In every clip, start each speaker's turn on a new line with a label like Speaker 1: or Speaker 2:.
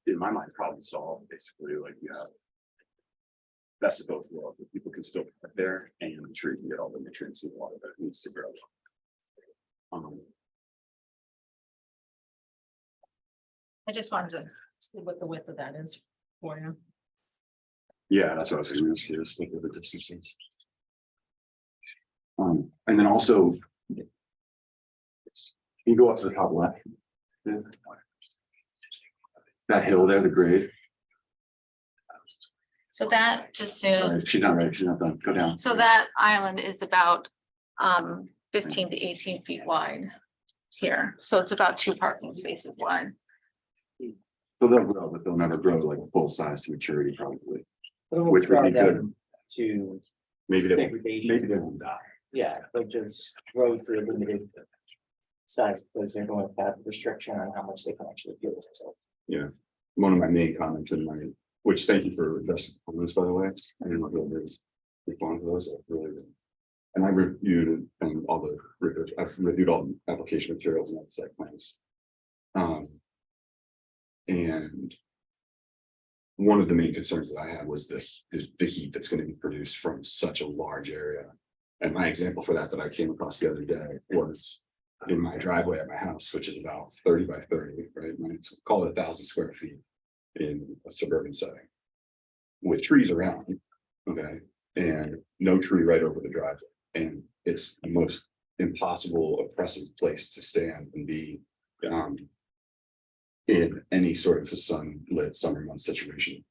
Speaker 1: in my mind, problem solved, basically, like you have best of both worlds, but people can still put there and the tree can get all the nutrients and water that it needs to grow.
Speaker 2: I just wanted to see what the width of that is for you.
Speaker 1: Yeah, that's what I was going to ask you, just think of the distances. And then also, you go up to the top left. That hill there, the grade.
Speaker 2: So that just to,
Speaker 1: Sorry, she's not ready. She's not done. Go down.
Speaker 2: so that island is about 15 to 18 feet wide here. So it's about 2 parking spaces wide.
Speaker 1: So they'll grow, but they'll never grow like full size to maturity, probably.
Speaker 3: Which
Speaker 1: Which would be good.
Speaker 3: to
Speaker 1: Maybe they won't,
Speaker 3: segregation.
Speaker 1: maybe they won't die.
Speaker 3: Yeah, but just grow to a limited size because they're going to have restriction on how much they can actually do with themselves.
Speaker 1: Yeah. One of my main comments in my, which thank you for addressing this, by the way. I didn't know if was respond to those. Really, and I reviewed and all the I've reviewed all the application materials and site plans. And one of the main concerns that I had was the heat that's going to be produced from such a large area. And my example for that I came across the other day was in my driveway at my house, which is about 30 by 30, right? It's call it 1,000 square feet in a suburban setting with trees around, okay, and no tree right over the driveway. And it's the most impossible, oppressive place to stand and be in any sort of a sunlit summer month situation.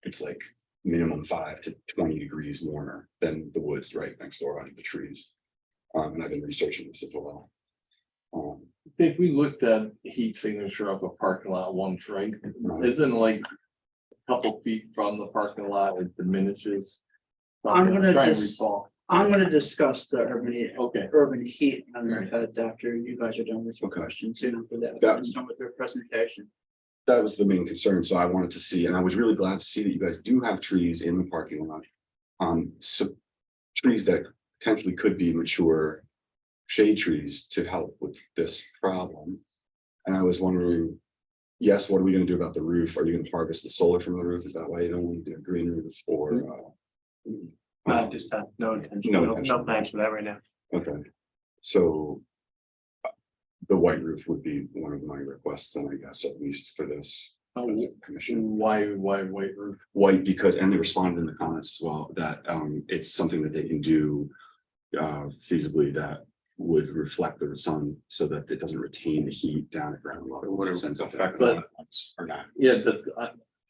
Speaker 1: It's like minimum 5 to 20 degrees warmer than the woods right next door under the trees. And I've been researching this as well.
Speaker 4: I think we looked at heat signature of a parking lot once, right? Isn't like a couple feet from the parking lot, it diminishes.
Speaker 5: I'm gonna
Speaker 4: Try and
Speaker 5: just-
Speaker 4: recall.
Speaker 5: I'm gonna discuss the
Speaker 4: Okay.
Speaker 5: urban heat after you guys are done with your
Speaker 1: Okay.
Speaker 5: questions, you know, for that,
Speaker 1: That-
Speaker 5: done with their presentation.
Speaker 1: That was the main concern, so I wanted to see, and I was really glad to see that you guys do have trees in the parking lot. So trees that potentially could be mature shade trees to help with this problem. And I was wondering, yes, what are we gonna do about the roof? Are you gonna harvest the solar from the roof? Is that why you don't want to do a green roof or?
Speaker 6: Not at this time, no intention,
Speaker 1: No
Speaker 6: no
Speaker 1: intention.
Speaker 6: plans for that right now.
Speaker 1: Okay, so. The white roof would be one of my requests, then I guess, at least for this commission.
Speaker 4: Why white roof?
Speaker 1: White because, and they responded in the comments as well, that it's something that they can do feasibly that would reflect the sun so that it doesn't retain the heat down at ground level.
Speaker 6: Would it
Speaker 1: Sense of
Speaker 6: affect
Speaker 1: that.
Speaker 6: wetlands or not?
Speaker 4: Yeah,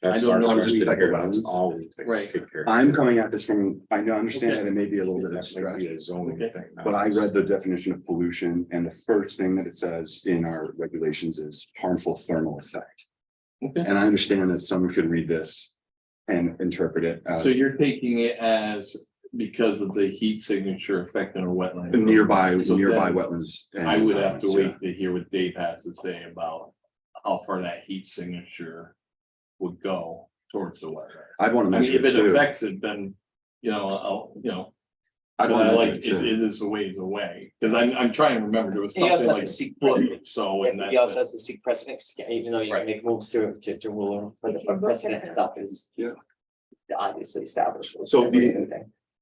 Speaker 6: That's
Speaker 4: don't
Speaker 6: our,
Speaker 4: know
Speaker 6: I was
Speaker 4: if
Speaker 6: just
Speaker 4: we-
Speaker 6: thinking about it's all we take
Speaker 4: Right.
Speaker 6: take care of.
Speaker 1: I'm coming at this from, I know, understand
Speaker 4: Okay.
Speaker 1: that it may be a little bit of a
Speaker 6: That
Speaker 1: stretch.
Speaker 6: might be a zoning
Speaker 4: Okay.
Speaker 6: thing. not
Speaker 1: But I
Speaker 6: just-
Speaker 1: read the definition of pollution, and the first thing that it says in our regulations is harmful thermal effect.
Speaker 4: Okay,
Speaker 1: And I understand that someone could read this and interpret it as
Speaker 4: so you're taking it as because of the heat signature affecting a wetland.
Speaker 1: nearby
Speaker 4: So then
Speaker 1: wetlands. and
Speaker 4: I would have to
Speaker 1: environments,
Speaker 4: wait to hear what Dave has to say about how far that heat signature would go towards the wetlands.
Speaker 1: yeah. I'd want to
Speaker 4: I mean,
Speaker 1: measure
Speaker 4: if
Speaker 1: it
Speaker 4: it
Speaker 1: too.
Speaker 4: affects it, then, I'll,
Speaker 1: I'd
Speaker 4: but
Speaker 1: want
Speaker 4: I
Speaker 1: to
Speaker 4: like,
Speaker 1: measure it
Speaker 4: it
Speaker 1: too.
Speaker 4: is a ways away, because I'm trying to remember, there was
Speaker 3: You also
Speaker 4: something
Speaker 3: have
Speaker 4: like.
Speaker 3: to seek
Speaker 4: foot,
Speaker 3: precedent.
Speaker 4: So, and
Speaker 3: You also
Speaker 4: that,
Speaker 3: have to seek precedents, even though you
Speaker 4: Right.
Speaker 3: can make rules to rule, but the precedent itself is.
Speaker 1: Yeah.
Speaker 3: Obviously established.
Speaker 1: So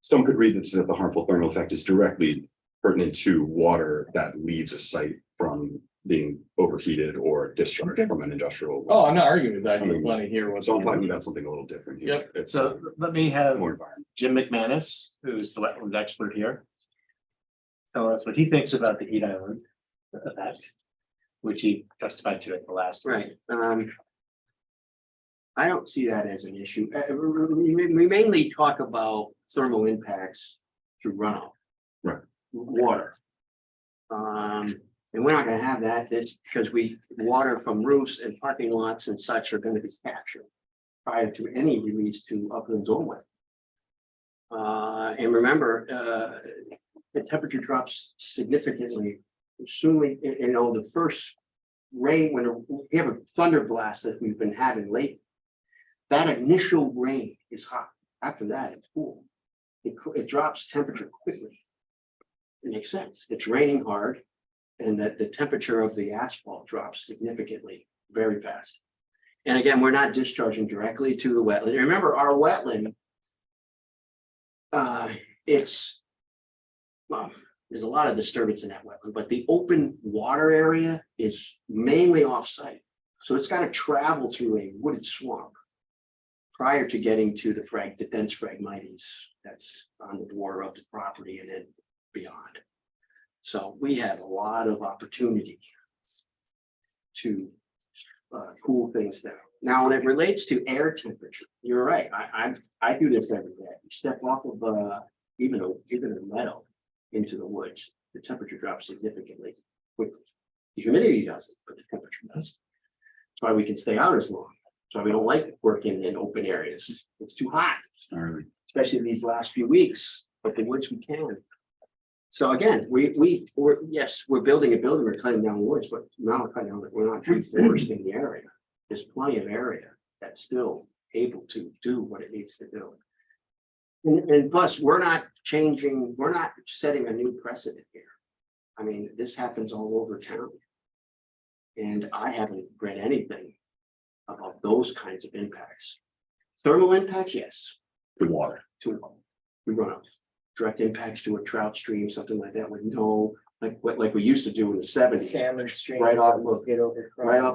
Speaker 1: some could read this that the harmful thermal effect is directly pertinent to water that leaves a site from being overheated or discharged
Speaker 4: Okay.
Speaker 1: from an industrial.
Speaker 4: oh, I'm not arguing with that, I just want to hear what.
Speaker 1: So I'm talking about something a little different here.
Speaker 4: Yep.
Speaker 1: It's
Speaker 6: So let me have
Speaker 1: more environment.
Speaker 6: Jim McManus, who's the wetlands expert here. Tell us what he thinks about the heat island effect, which he testified to at the last.
Speaker 7: Right, I don't see that as an issue. We mainly talk about thermal impacts through runoff.
Speaker 1: Right.
Speaker 7: Water. And we're not gonna have that, it's because water from roofs and parking lots and such are gonna be captured prior to any release to upland zone with. And remember, the temperature drops significantly. Soon, the first rain, when we have a thunder blast that we've been having lately. That initial rain is hot. After that, it's cool. It drops temperature quickly. It makes sense. It's raining hard, and that the temperature of the asphalt drops significantly very fast. And again, we're not discharging directly to the wetland. Remember, our wetland. It's. Well, there's a lot of disturbance in that wetland, but the open water area is mainly off-site. So it's got to travel through a wooded swamp. Prior to getting to the dense phragmites that's on the border of the property and then beyond. So we have a lot of opportunity to cool things down. Now, when it relates to air temperature, you're right. I do this every day. You step off of even a meadow into the woods, the temperature drops significantly quickly. The humidity doesn't, but the temperature does. That's why we can stay out as long. That's why we don't like working in open areas. It's too hot, especially these last few weeks, but the woods we can. So again, we're building a building, we're cutting down woods, but now we're not reforesting the area. There's plenty of area that's still able to do what it needs to do. And plus, we're not setting a new precedent here. I mean, this happens all over town. And I haven't read anything about those kinds of impacts. Thermal impacts, yes.
Speaker 1: The water.
Speaker 7: To runoff. Direct impacts to a trout stream, something like that with no, like we used to do in the 70s.
Speaker 3: Salmon stream.
Speaker 7: Right off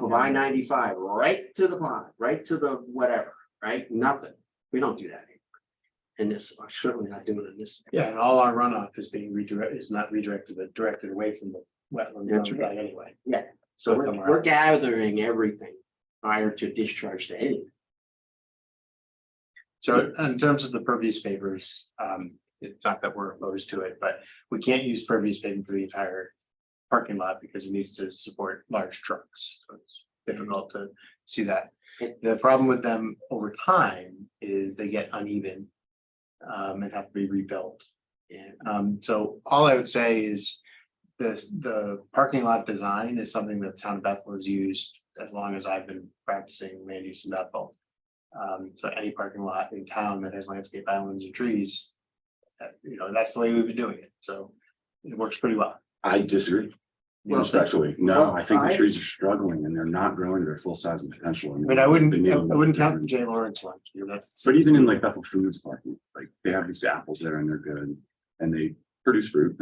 Speaker 7: of I-95, right to the pond, right to the whatever, right? Nothing. We don't do that anymore. And this, I'm certainly not doing it in this.
Speaker 6: Yeah, and all our runoff is being not redirected, but directed away from the wetland.
Speaker 7: That's right.
Speaker 6: Anyway.
Speaker 7: Yeah, so
Speaker 6: But somewhere
Speaker 7: we're
Speaker 6: else.
Speaker 7: gathering everything prior to discharge to anything.
Speaker 6: So in terms of the pervious pavers, it's not that we're opposed to it, but we can't use pervious paving for the entire parking lot because it needs to support large trucks. So it's difficult to see that. The problem with them over time is they get uneven and have to be rebuilt. And so all I would say is the parking lot design is something that the town of Bethel has used as long as I've been practicing land use in Bethel. So any parking lot in town that has landscape islands and trees, that's the way we've been doing it. So it works pretty well.
Speaker 1: I disagree.
Speaker 7: Well,
Speaker 1: Respectfully, no,
Speaker 7: well,
Speaker 1: I think the
Speaker 7: I-
Speaker 1: trees are struggling and they're not growing to their full size and potential.
Speaker 6: I mean, I wouldn't
Speaker 1: They need a little
Speaker 6: count the
Speaker 1: different.
Speaker 6: J. Lawrence one. That's.
Speaker 1: But even in like Bethel Foods parking, like they have these apples there and they're good and they produce fruit.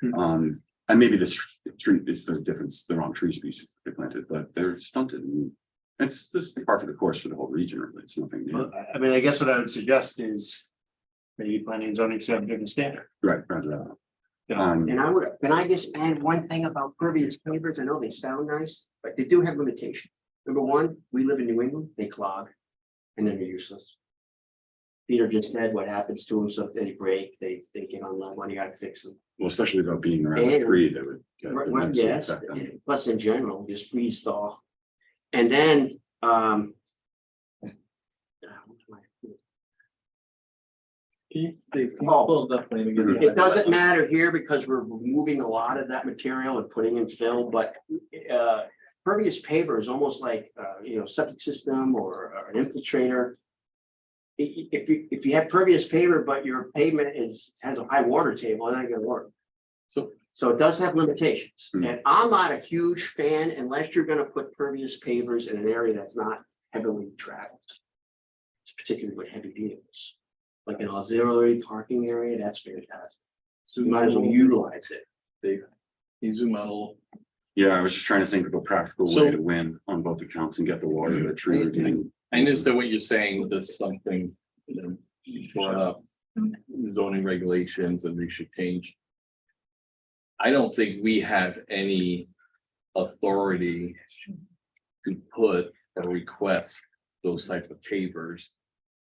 Speaker 1: And maybe this tree is the difference, the wrong tree species they planted, but they're stunted. And it's this part for the course for the whole region, really. It's nothing new.
Speaker 6: I mean, I guess what I would suggest is maybe planning and zoning should have a different standard.
Speaker 1: Right.
Speaker 7: And can I just add one thing about pervious pavers? I know they sound nice, but they do have limitations. Number one, we live in New England, they clog, and then they're useless. Peter just said what happens to them, so if they break, they get on level, and you gotta fix them.
Speaker 1: Well, especially about being around a
Speaker 7: And-
Speaker 1: tree that would. get
Speaker 7: Right,
Speaker 1: immense
Speaker 7: yes,
Speaker 1: effect on it.
Speaker 7: plus in general, just freeze thaw. And then, it doesn't matter here because we're removing a lot of that material and putting in fill, but pervious paver is almost like, septic system or an infiltrator. If you have pervious paver, but your pavement has a high water table, it ain't gonna work. So it does have limitations,
Speaker 1: Hmm.
Speaker 7: and I'm not a huge fan unless you're gonna put pervious pavers in an area that's not heavily traveled. Particularly with heavy vehicles, like an auxiliary parking area, that's fantastic. You might as well utilize it.
Speaker 4: Can you zoom out a little?
Speaker 1: Yeah, I was just trying to think of a practical
Speaker 4: So-
Speaker 1: way to win on both accounts and get the water to the tree. root.
Speaker 4: I understand what you're saying, there's something, you brought up zoning regulations and they should change. I don't think we have any authority to put or request those types of pavers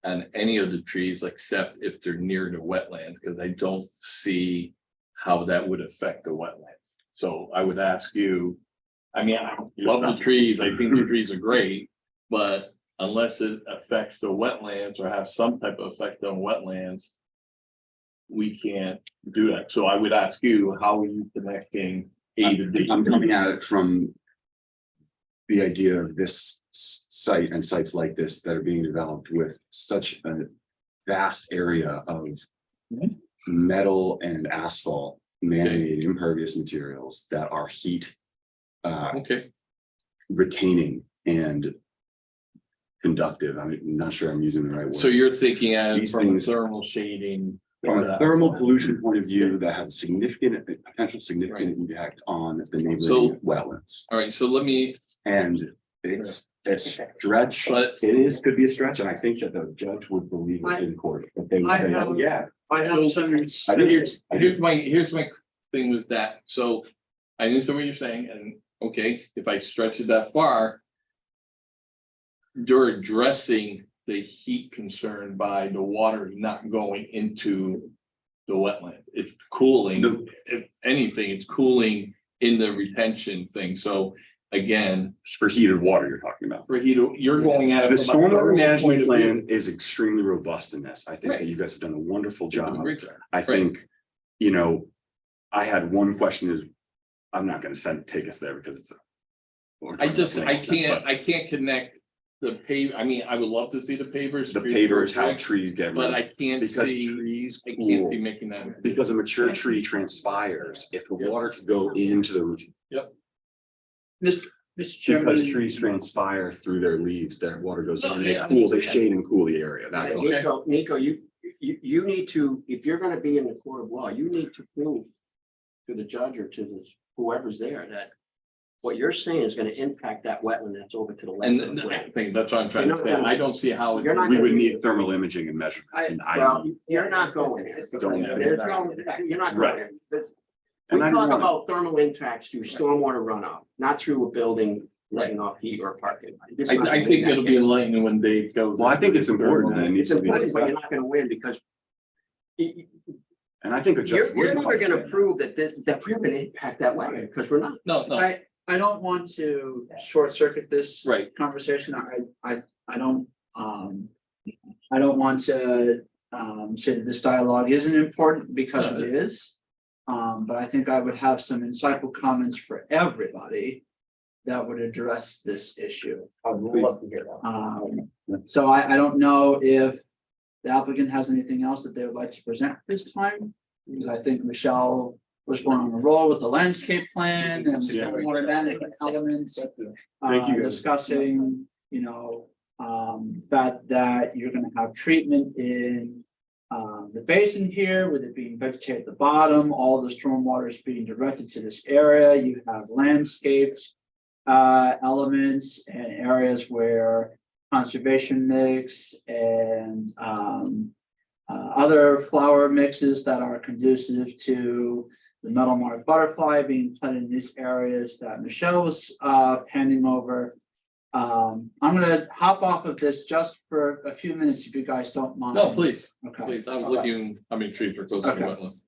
Speaker 4: on any of the trees except if they're near the wetlands, because I don't see how that would affect the wetlands. So I would ask you, I mean, I love the trees, I think the trees are great, but unless it affects the wetlands or have some type of effect on wetlands, we can't do that. So I would ask you, how are you connecting A to B?
Speaker 1: I'm coming at it from the idea of this site and sites like this that are being developed with such a vast area of metal and asphalt, man-made impervious materials that are heat
Speaker 4: Okay,
Speaker 1: retaining and conductive. I'm not sure I'm using the right word.
Speaker 4: So you're thinking
Speaker 1: These
Speaker 4: from a
Speaker 1: things-
Speaker 4: thermal shading.
Speaker 1: From
Speaker 4: or
Speaker 1: a
Speaker 4: that.
Speaker 1: thermal pollution point of view, that has significant impact on the
Speaker 4: So-
Speaker 1: neighboring wetlands.
Speaker 4: All right, so let me,
Speaker 1: And it's a stretch,
Speaker 4: But-
Speaker 1: could be a stretch, and I think that the judge would believe it in court, that they would
Speaker 5: I
Speaker 1: say, oh,
Speaker 5: have-
Speaker 1: yeah.
Speaker 5: I have some.
Speaker 1: I do.
Speaker 4: here's my thing with that. So I understand what you're saying, and okay, if I stretch it that far. You're addressing the heat concern by the water not going into the wetland. It's cooling,
Speaker 1: The-
Speaker 4: if anything, it's cooling in the retention thing. So again,
Speaker 1: For heated water you're talking about.
Speaker 4: for heat, you're going at it.
Speaker 1: The
Speaker 4: from a
Speaker 1: stormwater
Speaker 4: thermal
Speaker 1: management
Speaker 4: point of
Speaker 1: plan
Speaker 4: view.
Speaker 1: is extremely robust in this. I think that
Speaker 4: Right.
Speaker 1: you guys have done a wonderful
Speaker 4: You're doing a
Speaker 1: job.
Speaker 4: great job.
Speaker 1: I think, you know, I had one question is, I'm not gonna take us there because it's.
Speaker 4: I can't connect the I mean, I would love to see the pavers.
Speaker 1: The pavers, how trees get
Speaker 4: But I
Speaker 1: rid,
Speaker 4: can't
Speaker 1: because
Speaker 4: see,
Speaker 1: trees
Speaker 4: I can't see
Speaker 1: cool,
Speaker 4: making that.
Speaker 1: because a mature tree transpires, if the water could go into the,
Speaker 5: Mr.
Speaker 1: because
Speaker 5: Chairman,
Speaker 1: trees transpire through their leaves, that water goes in,
Speaker 4: Yeah.
Speaker 1: they shade and cool the area, that's all.
Speaker 4: Okay.
Speaker 7: Nico, you need to, if you're gonna be in the court of law, you need to prove to the judge or to the whoever's there that what you're saying is gonna impact that wetland that's over to the left.
Speaker 4: And
Speaker 7: of the
Speaker 4: I
Speaker 7: wetland.
Speaker 4: think that's what I'm trying to say. I don't see how.
Speaker 7: You're not
Speaker 1: We would need thermal imaging and measurements, and
Speaker 7: Well,
Speaker 1: I,
Speaker 7: you're not going there.
Speaker 1: Don't.
Speaker 7: There's no, you're not
Speaker 1: Right.
Speaker 7: going there. We
Speaker 1: and I
Speaker 7: talk
Speaker 1: don't wanna-
Speaker 7: about thermal impacts through stormwater runoff, not through a building letting off heat or a parking lot. It's not
Speaker 4: I
Speaker 7: gonna
Speaker 4: think
Speaker 7: that
Speaker 4: it'll be
Speaker 7: case.
Speaker 4: enlightening when Dave goes.
Speaker 1: Well, I think it's important that it needs
Speaker 7: It's
Speaker 1: to be,
Speaker 7: important, but you're not gonna win because
Speaker 1: and I think a judge.
Speaker 7: you're
Speaker 1: would
Speaker 7: never gonna
Speaker 1: understand.
Speaker 7: prove that we're gonna impact that way, because we're not.
Speaker 4: No, no,
Speaker 5: I don't want to short circuit this.
Speaker 4: Right.
Speaker 5: Conversation. I don't, I don't want to, say that this dialogue isn't important because
Speaker 4: No,
Speaker 5: it is. But I think I would have some insightful comments for everybody that would address this issue.
Speaker 7: I would love to hear that.
Speaker 5: So I don't know if the applicant has anything else that they would like to present this time, because I think Michelle was going on a roll with the landscape plan and the
Speaker 1: Yeah.
Speaker 5: stormwater management elements.
Speaker 1: Thank you, guys.
Speaker 5: Discussing, that you're gonna have treatment in the basin here, with it being vegetated at the bottom, all the stormwater is being directed to this area. You have landscapes, elements and areas where conservation mix and other flower mixes that are conducive to the metal mark butterfly being planted in these areas that Michelle was handing over. I'm gonna hop off of this just for a few minutes if you guys don't mind.
Speaker 4: no, please,
Speaker 5: Okay.
Speaker 4: please. I was looking, how many trees were close to
Speaker 5: Okay.
Speaker 4: wetlands.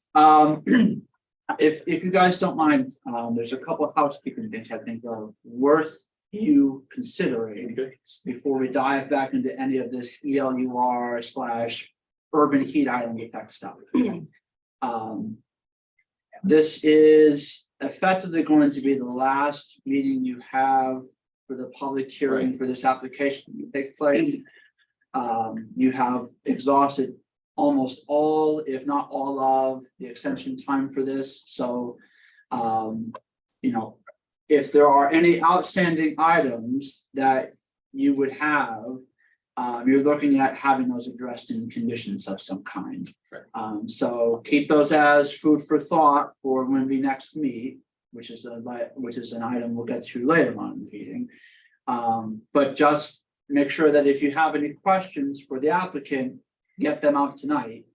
Speaker 5: If you guys don't mind, there's a couple of housekeeping things I think are worth you considering
Speaker 4: Okay.
Speaker 5: before we dive back into any of this ELUR/urban heat island effect stuff. This is effectively going to be the last meeting you have for the public hearing for this application to take place. You have exhausted almost all, if not all of the extension time for this, so. If there are any outstanding items that you would have. You're looking at having those addressed in conditions of some kind.
Speaker 4: Right.
Speaker 5: So keep those as food for thought for when we next meet, which is an item we'll get to later on in the meeting. But just make sure that if you have any questions for the applicant, get them out tonight.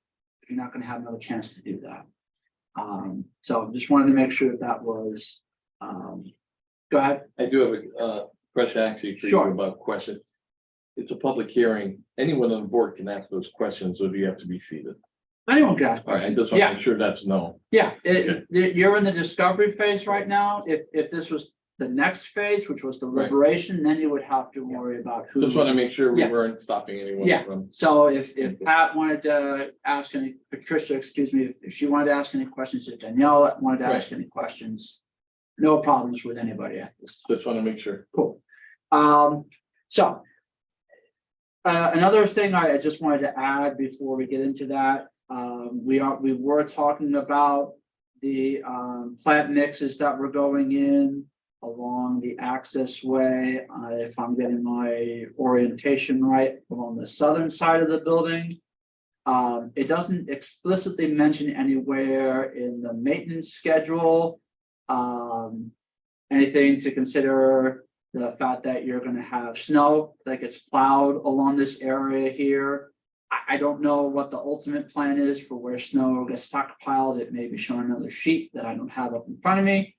Speaker 5: If you're not gonna have another chance to do that. So just wanted to make sure that was, go ahead.
Speaker 4: I do have a question actually for you
Speaker 5: Sure.
Speaker 4: about question. It's a public hearing. Anyone on the board can ask those questions, or do you have to be seated?
Speaker 5: Anyone can ask
Speaker 4: All right, I
Speaker 5: questions.
Speaker 4: just want to
Speaker 5: Yeah,
Speaker 4: make sure that's no.
Speaker 5: yeah, you're in the discovery phase right now. If this was the next phase, which was the
Speaker 4: Right.
Speaker 5: liberation, then you would have to worry about who.
Speaker 4: Just want to make sure we
Speaker 5: Yeah.
Speaker 4: weren't stopping anyone
Speaker 5: Yeah.
Speaker 4: from.
Speaker 5: So if Pat wanted to ask Patricia, excuse me, if she wanted to ask any questions, if Danielle wanted to ask any questions. No problems with anybody at this time.
Speaker 4: Just want to make sure.
Speaker 5: Cool. So. Another thing I just wanted to add before we get into that, we were talking about the plant mixes that were going in. along the access way, if I'm getting my orientation right, along the southern side of the building. It doesn't explicitly mention anywhere in the maintenance schedule. Anything to consider the fact that you're gonna have snow that gets plowed along this area here. I don't know what the ultimate plan is for where snow gets stockpiled. It may be showing another sheet that I don't have up in front of me.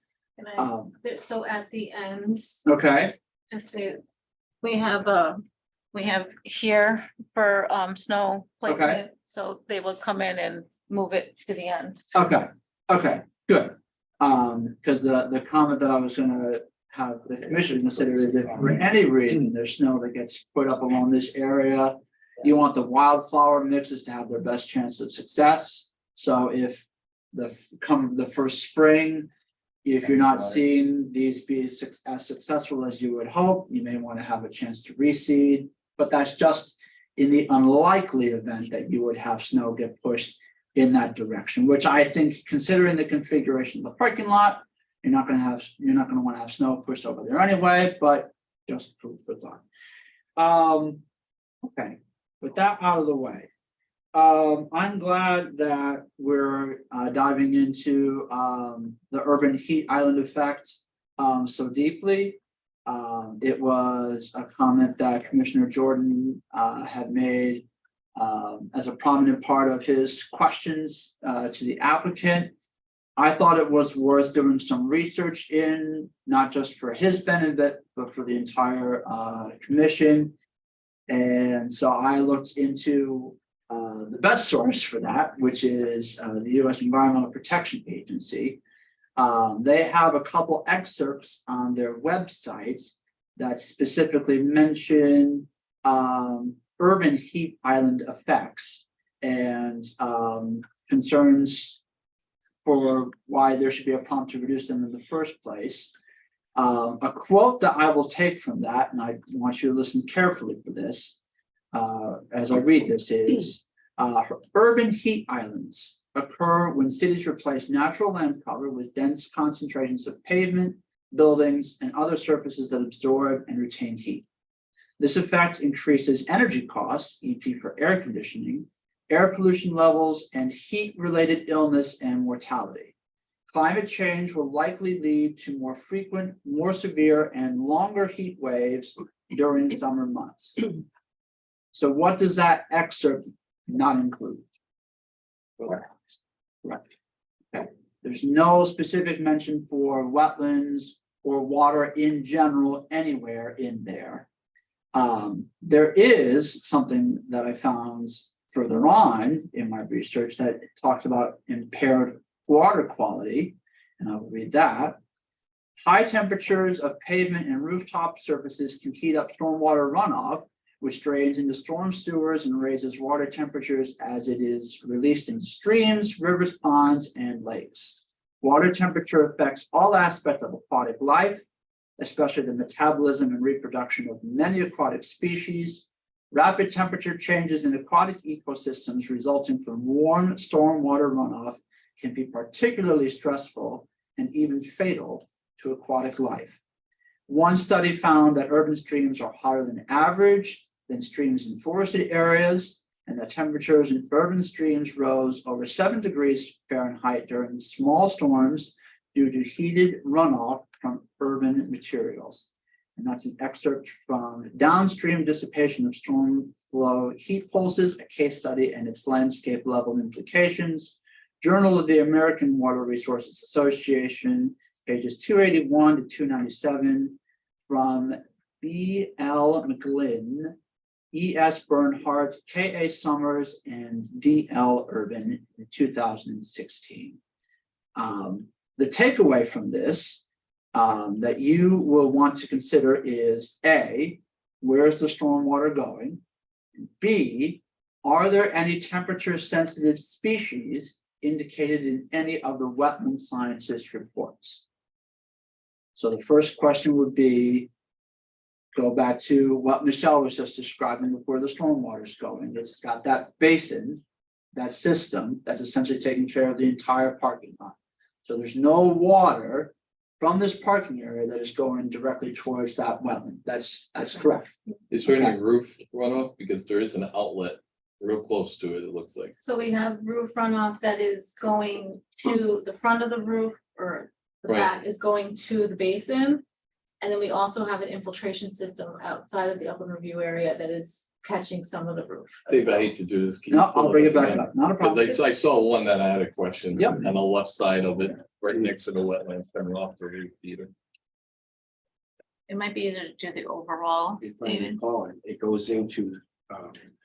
Speaker 2: So at the end,
Speaker 5: Okay,
Speaker 2: just so we have here for snow placement, so they will come in and move it to the end.
Speaker 5: okay, good. Because the comment that I was gonna have the commission consider is if for any reason there's snow that gets put up along this area. You want the wildflower mixes to have their best chance of success. So if the first spring, if you're not seeing these be as successful as you would hope, you may want to have a chance to reseed. But that's just in the unlikely event that you would have snow get pushed in that direction, which I think, considering the configuration of the parking lot, you're not going to want to have snow pushed over there anyway, but just food for thought. Okay, with that out of the way, I'm glad that we're diving into the urban heat island effect so deeply. It was a comment that Commissioner Jordan had made as a prominent part of his questions to the applicant. I thought it was worth doing some research in, not just for his benefit, but for the entire commission. And so I looked into the best source for that, which is the U.S. Environmental Protection Agency. They have a couple excerpts on their website that specifically mention urban heat island effects and concerns for why there should be a prompt to reduce them in the first place. A quote that I will take from that, and I want you to listen carefully for this as I read this, is urban heat islands occur when cities replace natural land cover with dense concentrations of pavement, buildings, and other surfaces that absorb and retain heat. This effect increases energy costs, e.g. for air conditioning, air pollution levels, and heat-related illness and mortality. Climate change will likely lead to more frequent, more severe, and longer heat waves during summer months. So what does that excerpt not include? Correct. Okay. There's no specific mention for wetlands or water in general anywhere in there. There is something that I found further on in my research that talks about impaired water quality, and I'll read that. High temperatures of pavement and rooftop surfaces can heat up stormwater runoff, which drains into storm sewers and raises water temperatures as it is released into streams, rivers, ponds, and lakes. Water temperature affects all aspects of aquatic life, especially the metabolism and reproduction of many aquatic species. Rapid temperature changes in aquatic ecosystems resulting from warm stormwater runoff can be particularly stressful and even fatal to aquatic life. One study found that urban streams are hotter than average than streams in forested areas, and that temperatures in urban streams rose over 7 degrees Fahrenheit during small storms due to heated runoff from urban materials. And that's an excerpt from Downstream Dissipation of Storm Flow Heat Pulses, a case study and its landscape level implications, Journal of the American Water Resources Association, pages 281 to 297, from B.L. McGlynn, E.S. Bernhardt, K.A. Summers, and D.L. Urban in 2016. The takeaway from this that you will want to consider is A, where's the stormwater going? B, are there any temperature sensitive species indicated in any of the wetland scientist reports? So the first question would be, go back to what Michelle was just describing before the stormwater is going. It's got that basin, that system that's essentially taking care of the entire parking lot. So there's no water from this parking area that is going directly towards that wetland. That's correct.
Speaker 4: Is there any roof runoff? Because there is an outlet real close to it, it looks like.
Speaker 2: So we have roof runoff that is going to the front of the roof, or the
Speaker 4: Right.
Speaker 2: back is going to the basin. And then we also have an infiltration system outside of the upland review area that is catching some of the roof.
Speaker 4: Dave, I hate to do this. Can you
Speaker 5: No, I'll
Speaker 4: pull
Speaker 5: bring it back
Speaker 4: again?
Speaker 5: up. Not a problem.
Speaker 4: Because I saw one that I had a question.
Speaker 5: Yep.
Speaker 4: On the left side of it, right next to the wetlands, coming off the roof either.
Speaker 2: It might be easier to do the overall,
Speaker 7: If I
Speaker 2: David.
Speaker 7: recall, it goes into,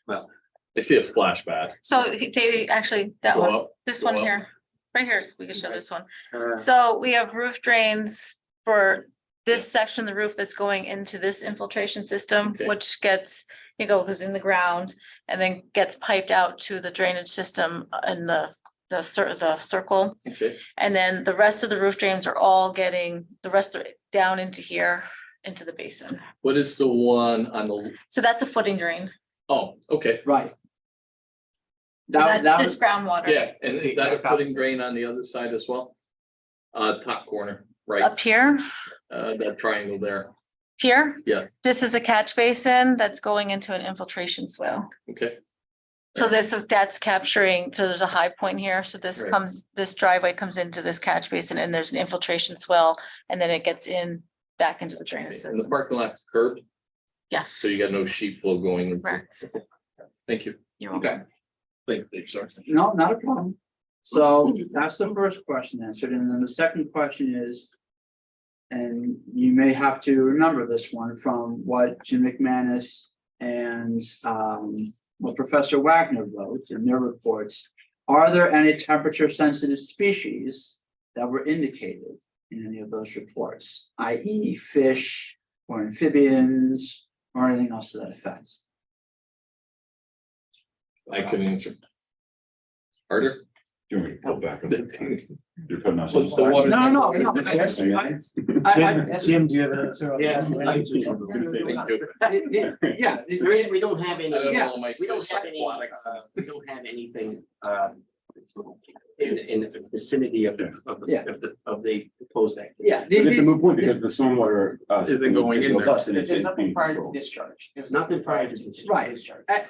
Speaker 7: well,
Speaker 4: I see a splash pad.
Speaker 2: So David, actually, that
Speaker 4: Go
Speaker 2: one,
Speaker 4: up,
Speaker 2: this
Speaker 4: go
Speaker 2: one
Speaker 4: up.
Speaker 2: here, right here, we can show this one.
Speaker 7: uh,
Speaker 2: So we have roof drains for this section of the roof that's going into this infiltration system,
Speaker 4: Okay.
Speaker 2: which gets, goes in the ground and then gets piped out to the drainage system in the circle.
Speaker 4: Okay,
Speaker 2: And then the rest of the roof drains are all getting, the rest are down into here, into the basin.
Speaker 4: what is the one on the,
Speaker 2: So that's a footing drain.
Speaker 4: oh, okay,
Speaker 5: Right.
Speaker 2: So
Speaker 5: That
Speaker 2: that's
Speaker 5: was,
Speaker 2: just groundwater.
Speaker 4: yeah, and is that a footing
Speaker 6: Opposite.
Speaker 4: drain on the other side as well? Top corner, right,
Speaker 2: Up here,
Speaker 4: that triangle there,
Speaker 2: here.
Speaker 4: Yeah.
Speaker 2: This is a catch basin that's going into an infiltration swale.
Speaker 4: okay,
Speaker 2: So that's capturing, so there's a high point here, so this
Speaker 4: Right.
Speaker 2: this driveway comes into this catch basin and there's an infiltration swell. And then it gets back into the drainage
Speaker 4: and the
Speaker 2: system.
Speaker 4: parking lot's curved,
Speaker 2: Yes,
Speaker 4: so you got no sheet flow going. into-
Speaker 2: correct.
Speaker 4: Thank you.
Speaker 2: You're welcome.
Speaker 4: Okay. Thank you, sorry.
Speaker 5: no, not a problem. So that's the first question answered. And then the second question is, and you may have to remember this one from what Jim McManus and what Professor Wagner wrote in their reports. Are there any temperature sensitive species that were indicated in any of those reports, i.e. fish or amphibians or anything else to that effect?
Speaker 4: I couldn't answer. Harder?
Speaker 1: Do you want me to pull back? on the- You're putting us.
Speaker 4: What's the water?
Speaker 5: No.
Speaker 6: Jim, do you have an answer?
Speaker 7: Yeah.
Speaker 4: Thank you.
Speaker 5: Yeah,
Speaker 7: there is, we don't have any.
Speaker 4: I don't know
Speaker 5: Yeah,
Speaker 4: all my
Speaker 7: We don't
Speaker 4: fish
Speaker 7: have any,
Speaker 4: aquatics.
Speaker 7: we don't have anything, in the vicinity of
Speaker 5: Yeah.
Speaker 7: the proposed activity.
Speaker 5: yeah.
Speaker 1: But it's a moot point because the stormwater.
Speaker 4: Isn't going in there.
Speaker 1: Robust and it's in.
Speaker 6: Nothing prior to discharge. There was
Speaker 7: Nothing prior to discharge.
Speaker 5: Right.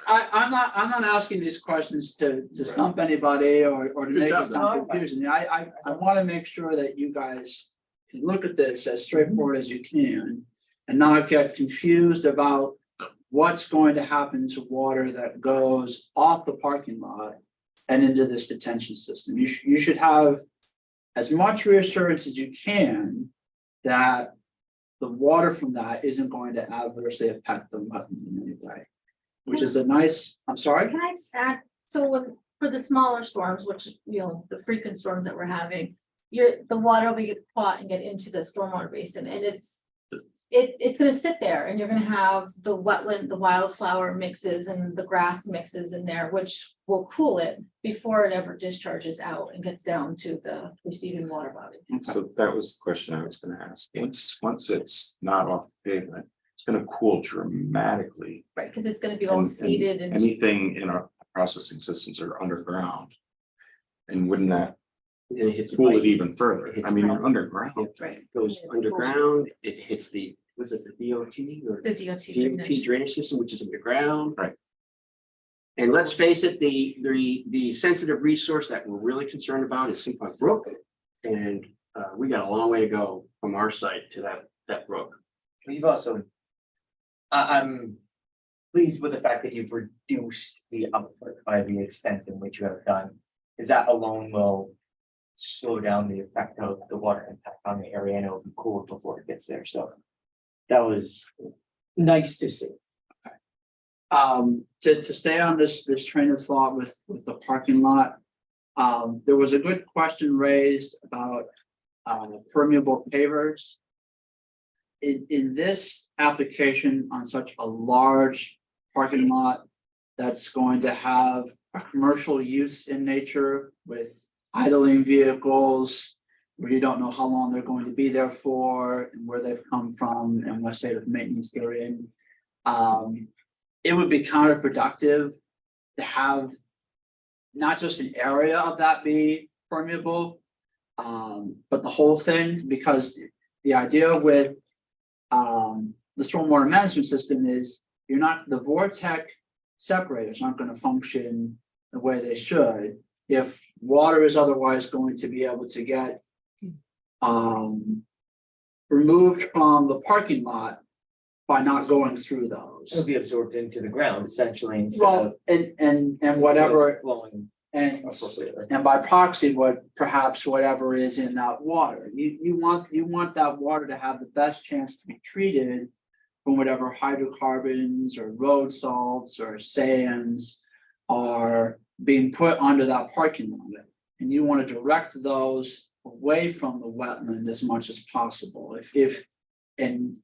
Speaker 5: I'm not asking these questions to stump anybody or to make it sound confusing. I want to make sure that you guys can look at this as straightforward as you can and not get confused about what's going to happen to water that goes off the parking lot and into this detention system. You should have as much reassurance as you can that the water from that isn't going to adversely affect the wetland in any way. Which is a nice, I'm sorry?
Speaker 2: Can I just add, so for the smaller storms, which, the frequent storms that we're having, the water will get caught and get into the stormwater basin, and it's gonna sit there, and you're gonna have the wetland, the wildflower mixes and the grass mixes in there, which will cool it before it ever discharges out and gets down to the receiving water body.
Speaker 8: So that was the question I was gonna ask. Once it's not off the pavement, it's gonna cool dramatically.
Speaker 2: Right, because it's gonna be all
Speaker 8: And
Speaker 2: seeded and.
Speaker 8: anything in our processing systems are underground. And wouldn't that
Speaker 7: Then it hits.
Speaker 8: cool
Speaker 7: pipe,
Speaker 8: it even further? I mean,
Speaker 2: Right.
Speaker 8: underground.
Speaker 2: Right.
Speaker 7: Goes underground, it hits was it the DOT or
Speaker 2: The DOT.
Speaker 7: DOT drainage system, which is underground.
Speaker 8: Right.
Speaker 7: And let's face it, the sensitive resource that we're really concerned about is Seapunk Brook. And we got a long way to go from our site to that brook.
Speaker 3: You've also. I'm pleased with the fact that you've reduced the output by the extent in which you have done. Because that alone will slow down the effect of the water impact on the area, and it'll be cooled before it gets there, so. That was nice to see.
Speaker 5: To stay on this train of thought with the parking lot. There was a good question raised about permeable pavers. In this application on such a large parking lot that's going to have a commercial use in nature with idling vehicles, where you don't know how long they're going to be there for and where they've come from and what state of maintenance they're in. It would be counterproductive to have not just an area of that be permeable, but the whole thing, because the idea with the stormwater management system is the vortex separators aren't gonna function the way they should if water is otherwise going to be able to get removed from the parking lot by not going through those.
Speaker 3: It'll be absorbed into the ground essentially instead
Speaker 5: Well,
Speaker 3: of.
Speaker 5: and whatever,
Speaker 3: Flowing
Speaker 5: and
Speaker 3: appropriately.
Speaker 5: and by proxy, perhaps whatever is in that water, you want that water to have the best chance to be treated from whatever hydrocarbons or road salts or sands are being put under that parking lot. And you want to direct those away from the wetland as much as possible. And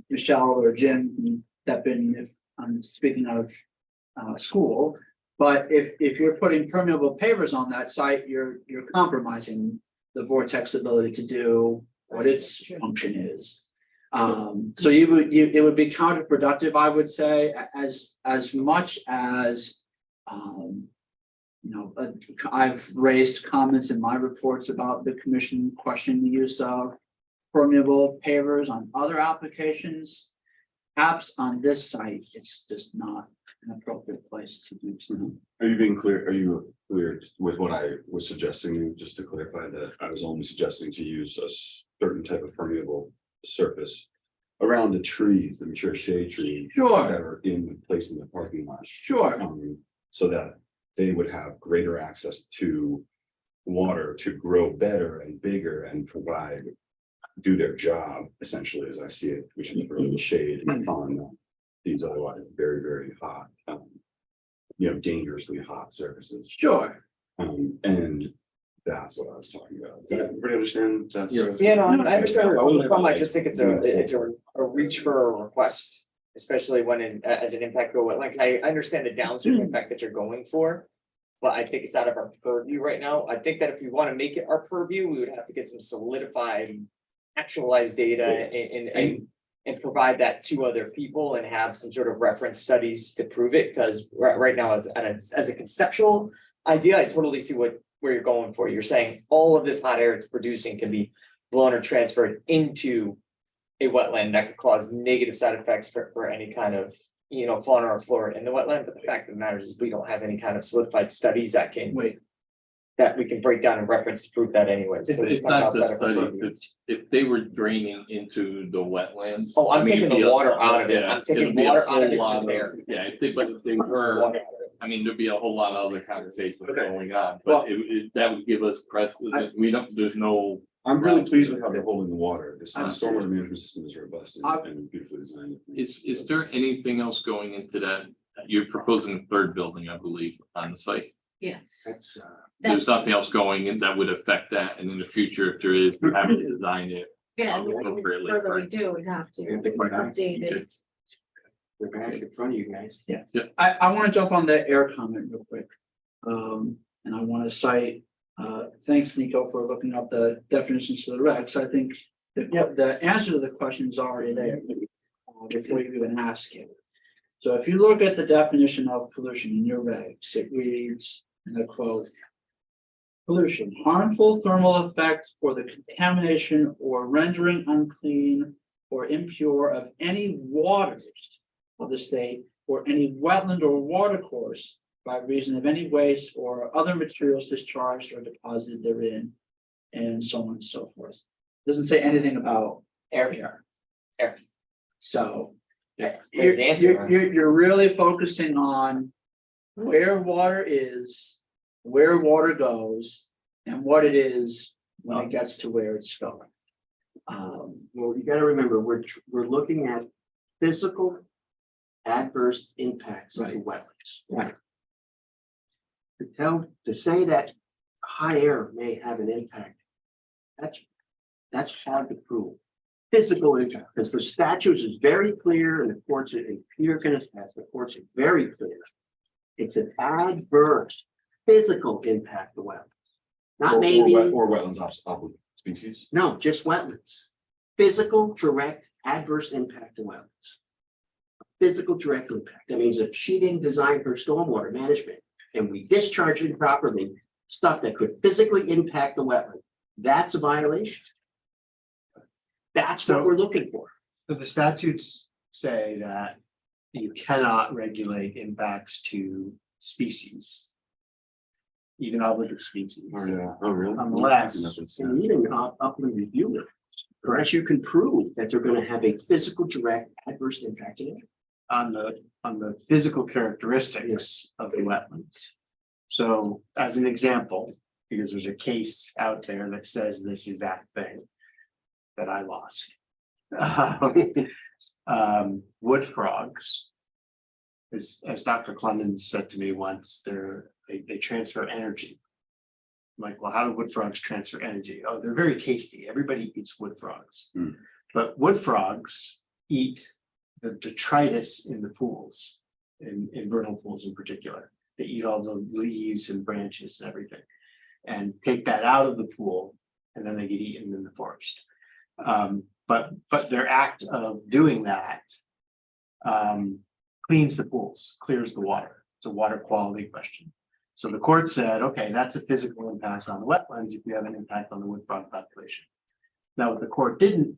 Speaker 5: Michelle or Jim can step in if I'm speaking out of school. But if you're putting permeable pavers on that site, you're compromising the vortex ability to do what its function is. So it would be counterproductive, I would say, as much as I've raised comments in my reports about the commission questioning the use of permeable pavers on other applications. Perhaps on this site, it's just not an appropriate place to do so.
Speaker 1: Are you being clear? Are you clear with what I was suggesting? Just to clarify that I was only suggesting to use a certain type of permeable surface around the trees, the mature shade trees that
Speaker 5: Sure,
Speaker 1: are in place in the parking lot.
Speaker 5: sure.
Speaker 1: So that they would have greater access to water to grow better and bigger and do their job essentially, as I see it, which is provide shade on these otherwise very, very hot, dangerously hot surfaces.
Speaker 5: Sure.
Speaker 1: And that's what I was talking about. Did everybody understand? That's
Speaker 4: Yes.
Speaker 3: Yeah, no, I understand where you're coming from. I just think it's a reach for a request, especially when as an impact to a wetland. 'Cause I understand the downstream impact that you're going for. But I think it's out of our purview right now. I think that if we want to make it our purview, we would have to get some solidified, actualized data and provide that to other people and have some sort of reference studies to prove it. Because right now, as a conceptual idea, I totally see where you're going for. You're saying all of this hot air it's producing can be blown or transferred into a wetland that could cause negative side effects for any kind of fauna or flora in the wetland. But the fact of the matter is we don't have any kind of solidified studies that we can break down and reference to prove that anyway. So
Speaker 4: It's
Speaker 3: kind
Speaker 4: not
Speaker 3: of
Speaker 4: the
Speaker 3: outside of our
Speaker 4: study,
Speaker 3: purview.
Speaker 4: if they were draining into the wetlands.
Speaker 3: Oh, I'm
Speaker 4: I mean,
Speaker 3: taking
Speaker 4: it'd be
Speaker 3: the water out of it.
Speaker 4: yeah,
Speaker 3: I'm taking
Speaker 4: it'd be a
Speaker 3: water out of
Speaker 4: whole
Speaker 3: it
Speaker 4: lot
Speaker 3: to there.
Speaker 4: Yeah, but if they were,
Speaker 3: Water out of it.
Speaker 4: I mean, there'd be a whole lot of other conversations
Speaker 3: Okay.
Speaker 4: going on,
Speaker 5: Well-
Speaker 4: but that would give us precedent. There's no.
Speaker 1: I'm really pleased with how they're holding the water. This
Speaker 5: Absolutely.
Speaker 1: stormwater management system is robust and beautifully designed.
Speaker 4: Is there anything else going into that? You're proposing a third building, I believe, on the site.
Speaker 2: Yes.
Speaker 7: That's,
Speaker 4: There's nothing else going in that would affect that, and in the future, if there is, we have to design it.
Speaker 2: Yeah,
Speaker 4: Appropriately,
Speaker 2: further we
Speaker 4: right.
Speaker 2: do, we'd have to
Speaker 7: Yeah, think about
Speaker 2: update it.
Speaker 7: we're back in front of you guys.
Speaker 5: I want to jump on the air comment real quick. And I want to cite, thanks Nico for looking up the definitions to the regs. I think the answer to the question is already there before you even ask it. So if you look at the definition of pollution in your regs, it reads, and I quote, pollution, harmful thermal effects or the contamination or rendering unclean or impure of any waters of the state or any wetland or water course by reason of any waste or other materials discharged or deposited therein, and so on and so forth. Doesn't say anything about air. So
Speaker 3: There's the answer.
Speaker 5: you're really focusing on where water is, where water goes, and what it is when it gets to where it's going.
Speaker 7: Well, you gotta remember, we're looking at physical adverse impacts to
Speaker 5: Right.
Speaker 7: wetlands.
Speaker 5: Right.
Speaker 7: To say that high air may have an impact, that's hard to prove. Physical impact, because the statutes is very clear and the courts, and Peter can attest, the courts are very clear. It's an adverse physical impact to wetlands. Not maybe,
Speaker 1: Or wetlands off species.
Speaker 7: no, just wetlands. Physical direct adverse impact to wetlands. Physical direct impact. That means if she didn't design her stormwater management and we discharge it properly, stuff that could physically impact the wetland, that's a violation. That's what
Speaker 6: So-
Speaker 7: we're looking for.
Speaker 6: But the statutes say that you cannot regulate impacts to species. Even obligate species.
Speaker 1: Oh, really?
Speaker 6: Unless-
Speaker 7: And even upland review it. Unless you can prove that they're gonna have a physical direct adverse impact in it.
Speaker 6: On the physical characteristics of the wetlands. So as an example, because there's a case out there that says this exact thing that I lost. Wood frogs. As Dr. Clemens said to me once, they transfer energy. I'm like, well, how do wood frogs transfer energy? Oh, they're very tasty. Everybody eats wood frogs.
Speaker 1: Hmm.
Speaker 6: But wood frogs eat the detritus in the pools, in vernal pools in particular. They eat all the leaves and branches and everything. And take that out of the pool, and then they get eaten in the forest. But their act of doing that cleans the pools, clears the water. It's a water quality question. So the court said, okay, that's a physical impact on the wetlands if you have an impact on the wood frog population. Now, what the court didn't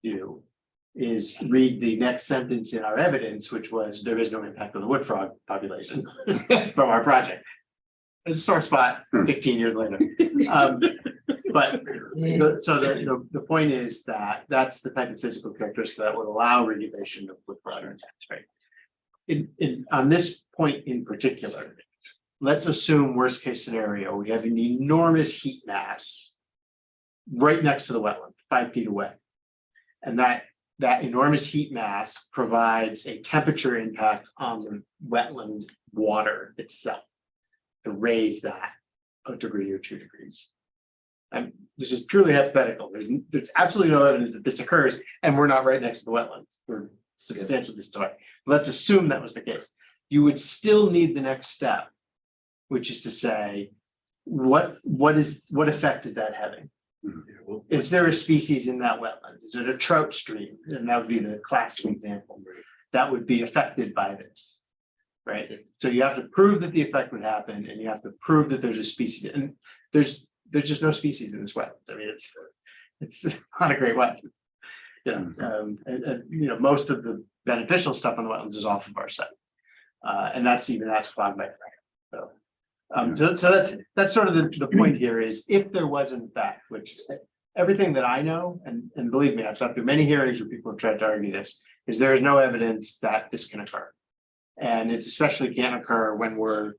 Speaker 6: do is read the next sentence in our evidence, which was there is no impact on the wood frog population from our project. It's a sore spot 15 years later. But the point is that that's the type of physical characteristic that would allow regulation of wood frog impacts, right? On this point in particular, let's assume worst case scenario, we have an enormous heat mass right next to the wetland, 5 feet away. And that enormous heat mass provides a temperature impact on the wetland water itself to raise that a degree or 2 degrees. And this is purely hypothetical. There's absolutely no evidence that this occurs, and we're not right next to the wetlands. We're substantial distance away. Let's assume that was the case. You would still need the next step, which is to say, what effect is that having? Is there a species in that wetland? Is it a trout stream? And that would be the classic example that would be affected by this. Right? So you have to prove that the effect would happen, and you have to prove that there's a species, and there's just no species in this wetland. I mean, it's not a great wetland. And most of the beneficial stuff on the wetlands is off of our site. And that's clogged by frack. So that's sort of the point here is if there wasn't that, which everything that I know, and believe me, I've sat through many hearings where people have tried to argue this, is there is no evidence that this can occur. And it especially can't occur when we're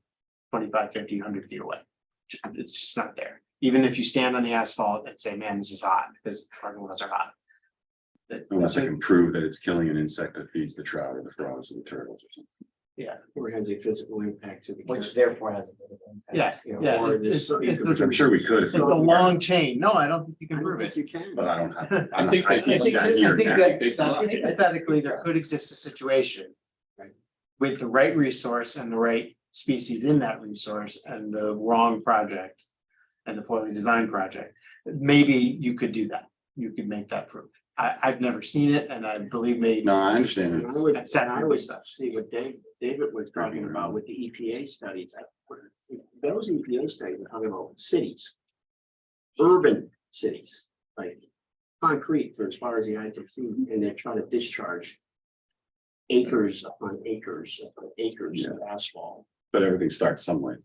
Speaker 6: 25, 50, 100 feet away. It's just not there. Even if you stand on the asphalt and say, man, this is hot, because parking lots are hot.
Speaker 1: Unless I can prove that it's killing an insect that feeds the trout or the frogs or the turtles or something.
Speaker 6: Yeah,
Speaker 7: Or has a physical impact to the.
Speaker 3: Which therefore has a bit of an impact.
Speaker 6: yeah,
Speaker 7: You know,
Speaker 6: yeah.
Speaker 7: or
Speaker 6: It's
Speaker 7: this-
Speaker 1: Which I'm sure we could.
Speaker 6: it's a long chain. No, I don't think you
Speaker 7: I
Speaker 6: can
Speaker 7: don't
Speaker 6: prove
Speaker 7: think
Speaker 6: it.
Speaker 7: you can.
Speaker 1: But I don't have.
Speaker 4: I think
Speaker 1: I
Speaker 4: they
Speaker 1: think
Speaker 4: can.
Speaker 1: that here
Speaker 6: I think
Speaker 1: now.
Speaker 6: that hypothetically, there could exist a situation.
Speaker 7: Right.
Speaker 6: With the right resource and the right species in that resource and the wrong project. And the poorly designed project, maybe you could do that. You could make that proof. I've never seen it, and I believe me.
Speaker 1: No, I understand.
Speaker 7: And
Speaker 1: It's-
Speaker 7: I would,
Speaker 6: That's
Speaker 7: and I would
Speaker 6: stuff.
Speaker 7: see what David was talking about with the EPA studies. Those EPA studies are talking about cities. Urban cities, like concrete for as far as the eye can see, and they're trying to discharge. Acres upon acres upon acres of asphalt.
Speaker 1: But everything starts somewhere.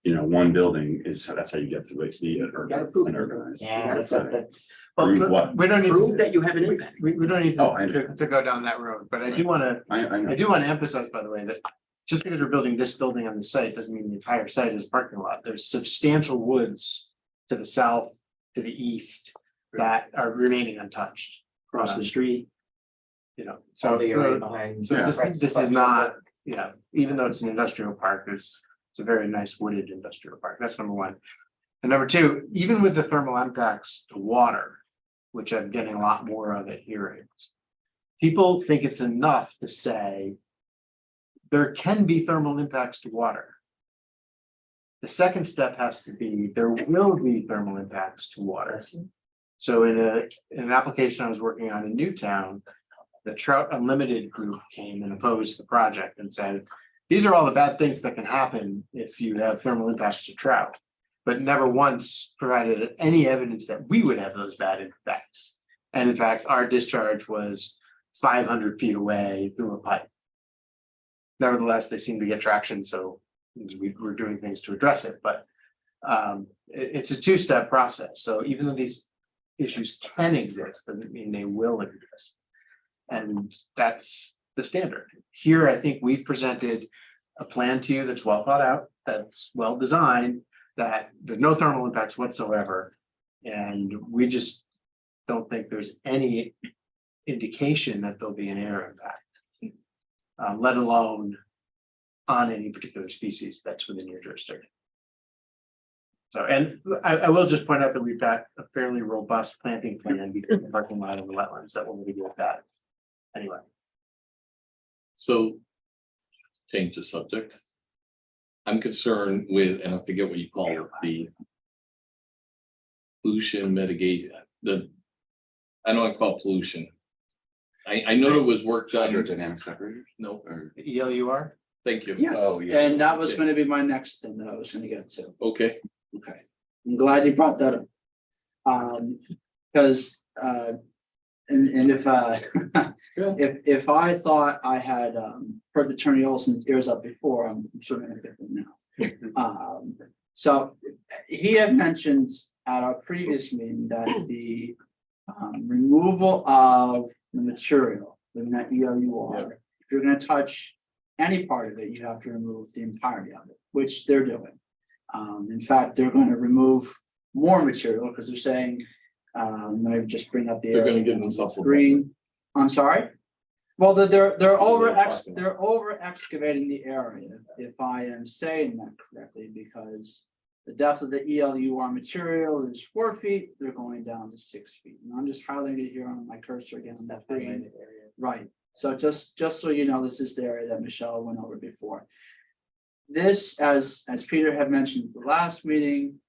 Speaker 1: One building that's how you get to the
Speaker 7: gotta prove it.
Speaker 1: urbanized.
Speaker 3: Yeah, that's.
Speaker 1: Prove
Speaker 6: Well,
Speaker 1: what?
Speaker 6: we don't need
Speaker 7: Prove
Speaker 6: to,
Speaker 7: that you have an impact.
Speaker 6: we don't need
Speaker 1: Oh, I
Speaker 6: to
Speaker 1: understand.
Speaker 6: go down that road, but I do want to.
Speaker 1: I know.
Speaker 6: I do want to emphasize, by the way, that just because we're building this building on the site doesn't mean the entire site is a parking lot. There's substantial woods to the south, to the east that are remaining untouched
Speaker 7: Across the street.
Speaker 6: So
Speaker 3: All the area behind.
Speaker 6: so
Speaker 1: Yeah.
Speaker 6: this is not, even though it's an industrial park, it's a very nice wooded industrial park. That's number one. And number two, even with the thermal impacts to water, which I'm getting a lot more of at hearings, people think it's enough to say there can be thermal impacts to water. The second step has to be, there will be thermal impacts to water. So in an application I was working on in Newtown, the Trout Unlimited group came and opposed the project and said, these are all the bad things that can happen if you have thermal impacts to trout, but never once provided any evidence that we would have those bad impacts. And in fact, our discharge was 500 feet away through a pipe. Nevertheless, they seem to get traction, so we're doing things to address it, but it's a two-step process. So even though these issues can exist, doesn't mean they will exist. And that's the standard. Here, I think we've presented a plan to you that's well thought out, that's well designed, that there's no thermal impacts whatsoever. And we just don't think there's any indication that there'll be an air impact. Let alone on any particular species that's within your jurisdiction. So, and I will just point out that we've got a fairly robust planting plan between the parking lot and the wetlands that will mitigate that. Anyway,
Speaker 4: So. Change the subject. I'm concerned with, and I forget what you call it, the. Pollution mitigate, I know I call it pollution. I know there was work done,
Speaker 1: Hydrodynamic separators?
Speaker 4: no,
Speaker 1: Or
Speaker 6: the ELUR,
Speaker 4: thank you.
Speaker 5: Yes,
Speaker 1: Oh, yeah.
Speaker 5: and that was
Speaker 4: Yeah.
Speaker 5: gonna be my next thing that I was gonna get to.
Speaker 4: Okay,
Speaker 5: Okay, I'm glad you brought that up. Because, and if, if I thought I had, heard Attorney Olson's ears up before, I'm certainly gonna get them now. So he had mentioned at our previous meeting that the, removal of the material, the net ELUR, if you're gonna touch any part of it, you have to remove the entirety of it, which they're doing. In fact, they're going to remove more material because they're saying, let me just bring up the.
Speaker 4: They're gonna
Speaker 5: area
Speaker 4: give
Speaker 5: on the
Speaker 4: themselves a
Speaker 5: screen. I'm sorry. Well, they're over
Speaker 4: parking lot.
Speaker 5: they're over excavating the area, if I am saying that correctly, because the depth of the ELUR material is 4 feet, they're going down to 6 feet. And I'm just highlighting it here on my cursor again on that green. Right, so just so you know, this is the area that Michelle went over before. This, as Peter had mentioned at the last meeting,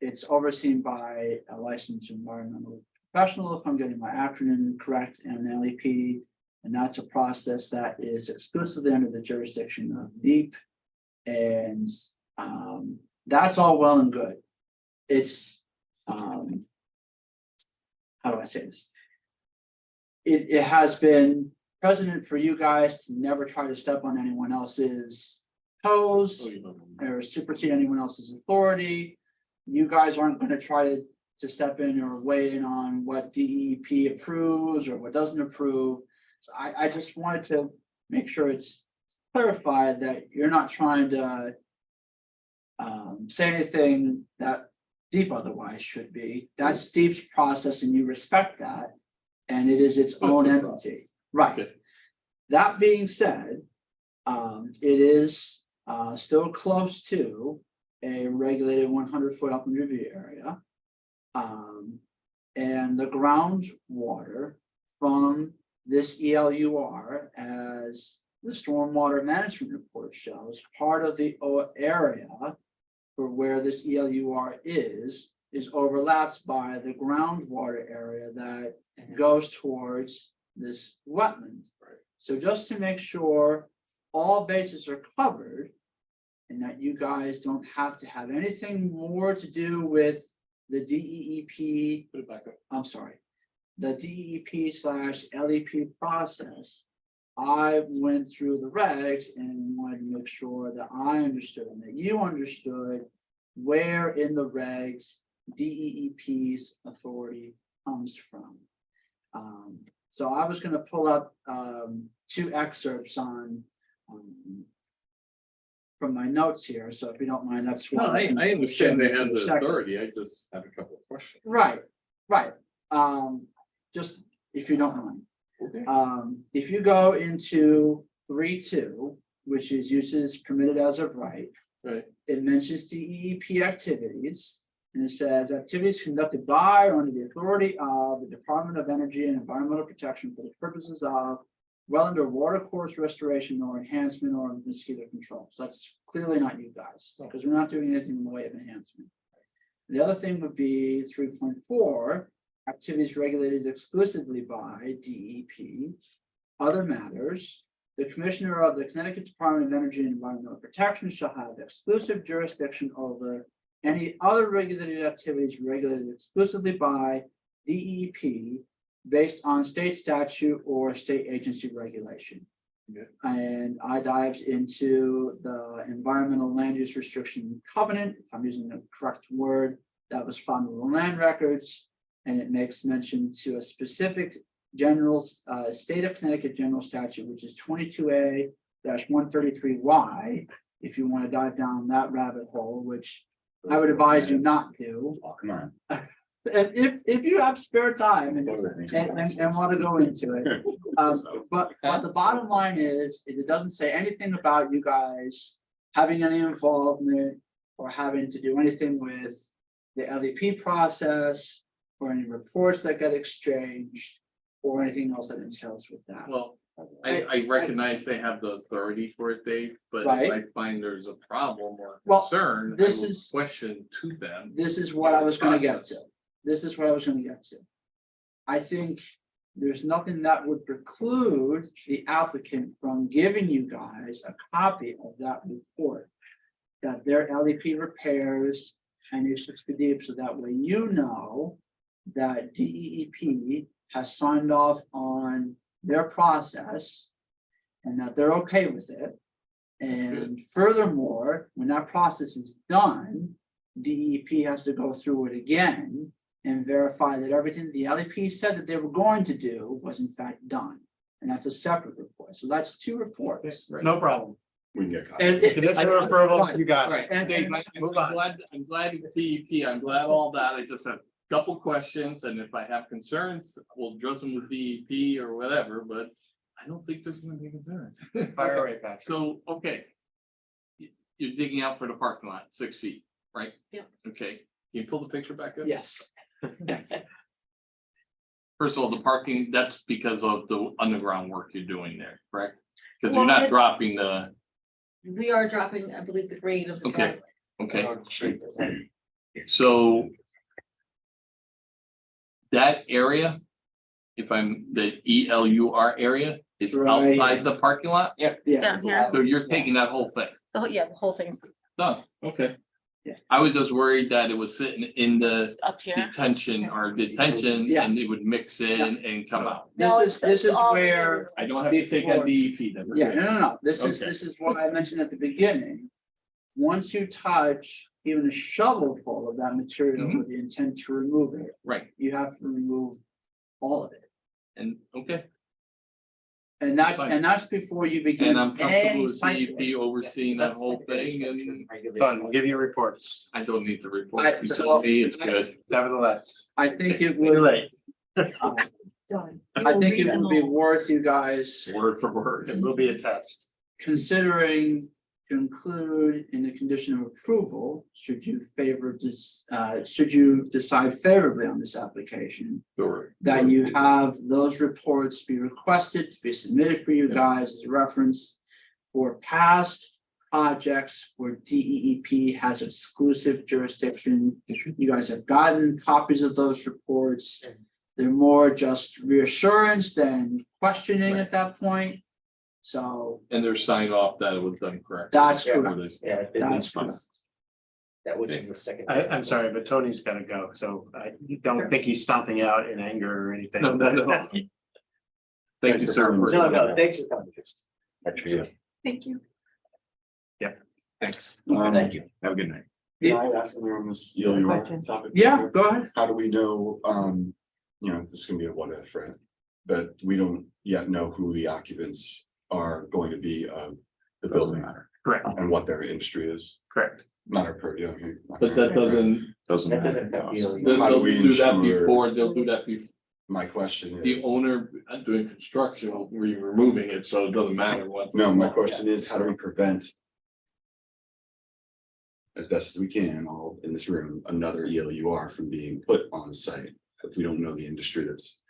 Speaker 5: it's overseen by a licensed environmental professional, if I'm getting my acronym correct, and an LEP. And that's a process that is exclusively under the jurisdiction of DEEP. And that's all well and good. It's how do I say this? It has been precedent for you guys to never try to step on anyone else's toes or supersede anyone else's authority. You guys aren't going to try to step in or weigh in on what DEP approves or what doesn't approve. So I just wanted to make sure it's clarified that you're not trying to say anything that DEEP otherwise should be. That's DEEP's process and you respect that. And it is its own entity, right?
Speaker 4: Okay.
Speaker 5: That being said, it is still close to a regulated 100-foot upland review area. And the groundwater from this ELUR, as the stormwater management report shows, part of the area for where this ELUR is overlapped by the groundwater area that goes towards this wetland. So just to make sure all bases are covered and that you guys don't have to have anything more to do with the DEEP,
Speaker 4: Put it back up.
Speaker 5: I'm sorry, the DEP/LEP process, I went through the regs and wanted to make sure that I understood and that you understood where in the regs DEEP's authority comes from. So I was going to pull up 2 excerpts on from my notes here. So if you don't mind, that's
Speaker 4: No,
Speaker 5: what
Speaker 4: I understand they have the
Speaker 5: Second.
Speaker 4: authority, I just have a couple of questions.
Speaker 5: Right. Just if you don't mind.
Speaker 4: Okay.
Speaker 5: If you go into 3.2, which is uses permitted as of right.
Speaker 4: Right.
Speaker 5: It mentions DEEP activities. And it says activities conducted by or under the authority of the Department of Energy and Environmental Protection for the purposes of wetland or water course restoration or enhancement or mosquito control. So that's clearly not you guys, because we're not doing anything in the way of enhancement. The other thing would be 3.4, activities regulated exclusively by DEP. Other matters, the Commissioner of the Connecticut Department of Energy and Environmental Protection shall have exclusive jurisdiction over any other regulated activities regulated exclusively by DEP based on state statute or state agency regulation.
Speaker 4: Yeah.
Speaker 5: And I dived into the environmental land use restriction covenant, if I'm using the correct word, that was found in the land records. And it makes mention to a specific general, state of Connecticut general statute, which is 22A-133Y. If you want to dive down that rabbit hole, which I would advise you not to.
Speaker 1: Oh, come on.
Speaker 5: If you have spare time and want to go into it. But the bottom line is, it doesn't say anything about you guys having any involvement or having to do anything with the LEP process or any reports that get exchanged or anything else that entails with that.
Speaker 4: Well, I recognize they have the authority for it, Dave, but if
Speaker 5: Right.
Speaker 4: I find there's a problem or
Speaker 5: Well,
Speaker 4: concern, I
Speaker 5: this
Speaker 4: will
Speaker 5: is-
Speaker 4: question to them.
Speaker 5: This is what I was gonna get to. I think there's nothing that would preclude the applicant from giving you guys a copy of that report. That their LEP repairs and issues to deep, so that way you know that DEEP has signed off on their process. And that they're okay with it. And furthermore, when that process is done, DEP has to go through it again and verify that everything the LEP said that they were going to do was in fact done. And that's a separate report. So that's two reports.
Speaker 6: No problem.
Speaker 1: We can get
Speaker 5: And
Speaker 1: copies.
Speaker 6: Conditional approval, you got it.
Speaker 4: Right,
Speaker 5: And-
Speaker 4: Dave,
Speaker 5: and-
Speaker 4: I'm glad the DEP, I'm glad all that, I just have a couple questions, and if I have concerns, we'll address them with DEP or whatever, but I don't think there's gonna be a concern.
Speaker 6: Fire away, Patrick.
Speaker 4: So, okay. You're digging out for the parking lot, 6 feet, right?
Speaker 2: Yep.
Speaker 4: Okay, can you pull the picture back up?
Speaker 5: Yes,
Speaker 4: First of all, the parking, that's because of the underground work you're doing there, correct? Because
Speaker 2: Well,
Speaker 4: you're not
Speaker 2: it's-
Speaker 4: dropping the,
Speaker 2: We are dropping, I believe, the grade of the
Speaker 4: Okay.
Speaker 2: driveway.
Speaker 4: okay, so. That area, if I'm, the ELUR area is
Speaker 5: Right.
Speaker 4: outside the parking lot,
Speaker 5: yeah.
Speaker 2: Down here.
Speaker 4: so you're taking that whole thing,
Speaker 2: Yeah, the whole thing's
Speaker 4: done, okay.
Speaker 5: Yeah.
Speaker 4: I was just worried that it was sitting in the
Speaker 2: up here.
Speaker 4: detention
Speaker 5: Yeah.
Speaker 4: and it would mix in and come out.
Speaker 2: No,
Speaker 5: This is
Speaker 2: it's all-
Speaker 5: where,
Speaker 4: I don't have to take on DEP then. we're
Speaker 5: yeah,
Speaker 4: good.
Speaker 5: no, this is,
Speaker 4: Okay.
Speaker 5: this is what I mentioned at the beginning. Once you touch even a shovelful of that material
Speaker 4: Mhm.
Speaker 5: with the intent to remove it,
Speaker 4: Right,
Speaker 5: you have to remove all of it.
Speaker 4: and, okay,
Speaker 5: And that's,
Speaker 4: Fine.
Speaker 5: and that's before you begin
Speaker 4: and I'm comfortable
Speaker 5: any
Speaker 4: with
Speaker 5: site
Speaker 4: DEP
Speaker 5: work.
Speaker 4: overseeing that whole thing, and
Speaker 6: Done, we'll give you reports.
Speaker 4: I don't need to report.
Speaker 5: I-
Speaker 4: You
Speaker 5: so-
Speaker 4: told me it's good.
Speaker 6: Nevertheless,
Speaker 5: I think it
Speaker 6: we're
Speaker 5: would,
Speaker 6: late.
Speaker 2: Done.
Speaker 5: I think it would be worth you guys
Speaker 4: Word for word.
Speaker 6: It will be a test.
Speaker 5: considering to include in the condition of approval, should you should you decide favorably on this application,
Speaker 4: Sure.
Speaker 5: that you have those reports be requested to be submitted for you guys as a reference for past projects where DEEP has exclusive jurisdiction. You guys have gotten copies of those reports. They're more just reassurance than questioning at that point. So
Speaker 4: And they're signed off that it was done correctly.
Speaker 5: that's
Speaker 3: Yeah.
Speaker 5: correct.
Speaker 3: Yeah.
Speaker 5: That's
Speaker 4: fine.
Speaker 3: That would be the second.
Speaker 6: I'm sorry, but Tony's gotta go, so I don't think he's stomping out in anger or anything.
Speaker 4: No, not at all. Thank you, sir.
Speaker 3: No, thanks for coming.
Speaker 2: Thank you.
Speaker 8: Thanks.
Speaker 3: Thank you.
Speaker 8: Have a good night.
Speaker 1: Can I ask something on this ELUR topic?
Speaker 5: Yeah, go ahead.
Speaker 1: How do we know, this is gonna be a what if, right? But we don't yet know who the occupants are going to be of the building
Speaker 6: Correct,
Speaker 1: and what their industry is,
Speaker 6: correct.
Speaker 1: not our purview. I mean,
Speaker 4: But that doesn't,
Speaker 8: Doesn't
Speaker 3: That
Speaker 8: matter.
Speaker 3: doesn't
Speaker 8: to us.
Speaker 3: feel.
Speaker 4: they'll
Speaker 1: How do
Speaker 4: they'll
Speaker 1: we
Speaker 4: do that
Speaker 1: ensure-
Speaker 4: before, they'll do that before.
Speaker 1: My question
Speaker 4: The
Speaker 1: is,
Speaker 4: owner doing construction will be removing it, so it doesn't matter what.
Speaker 1: no, my question is, how do we prevent as best as we can, all in this room, another ELUR from being put on the site, if we don't know the industry that's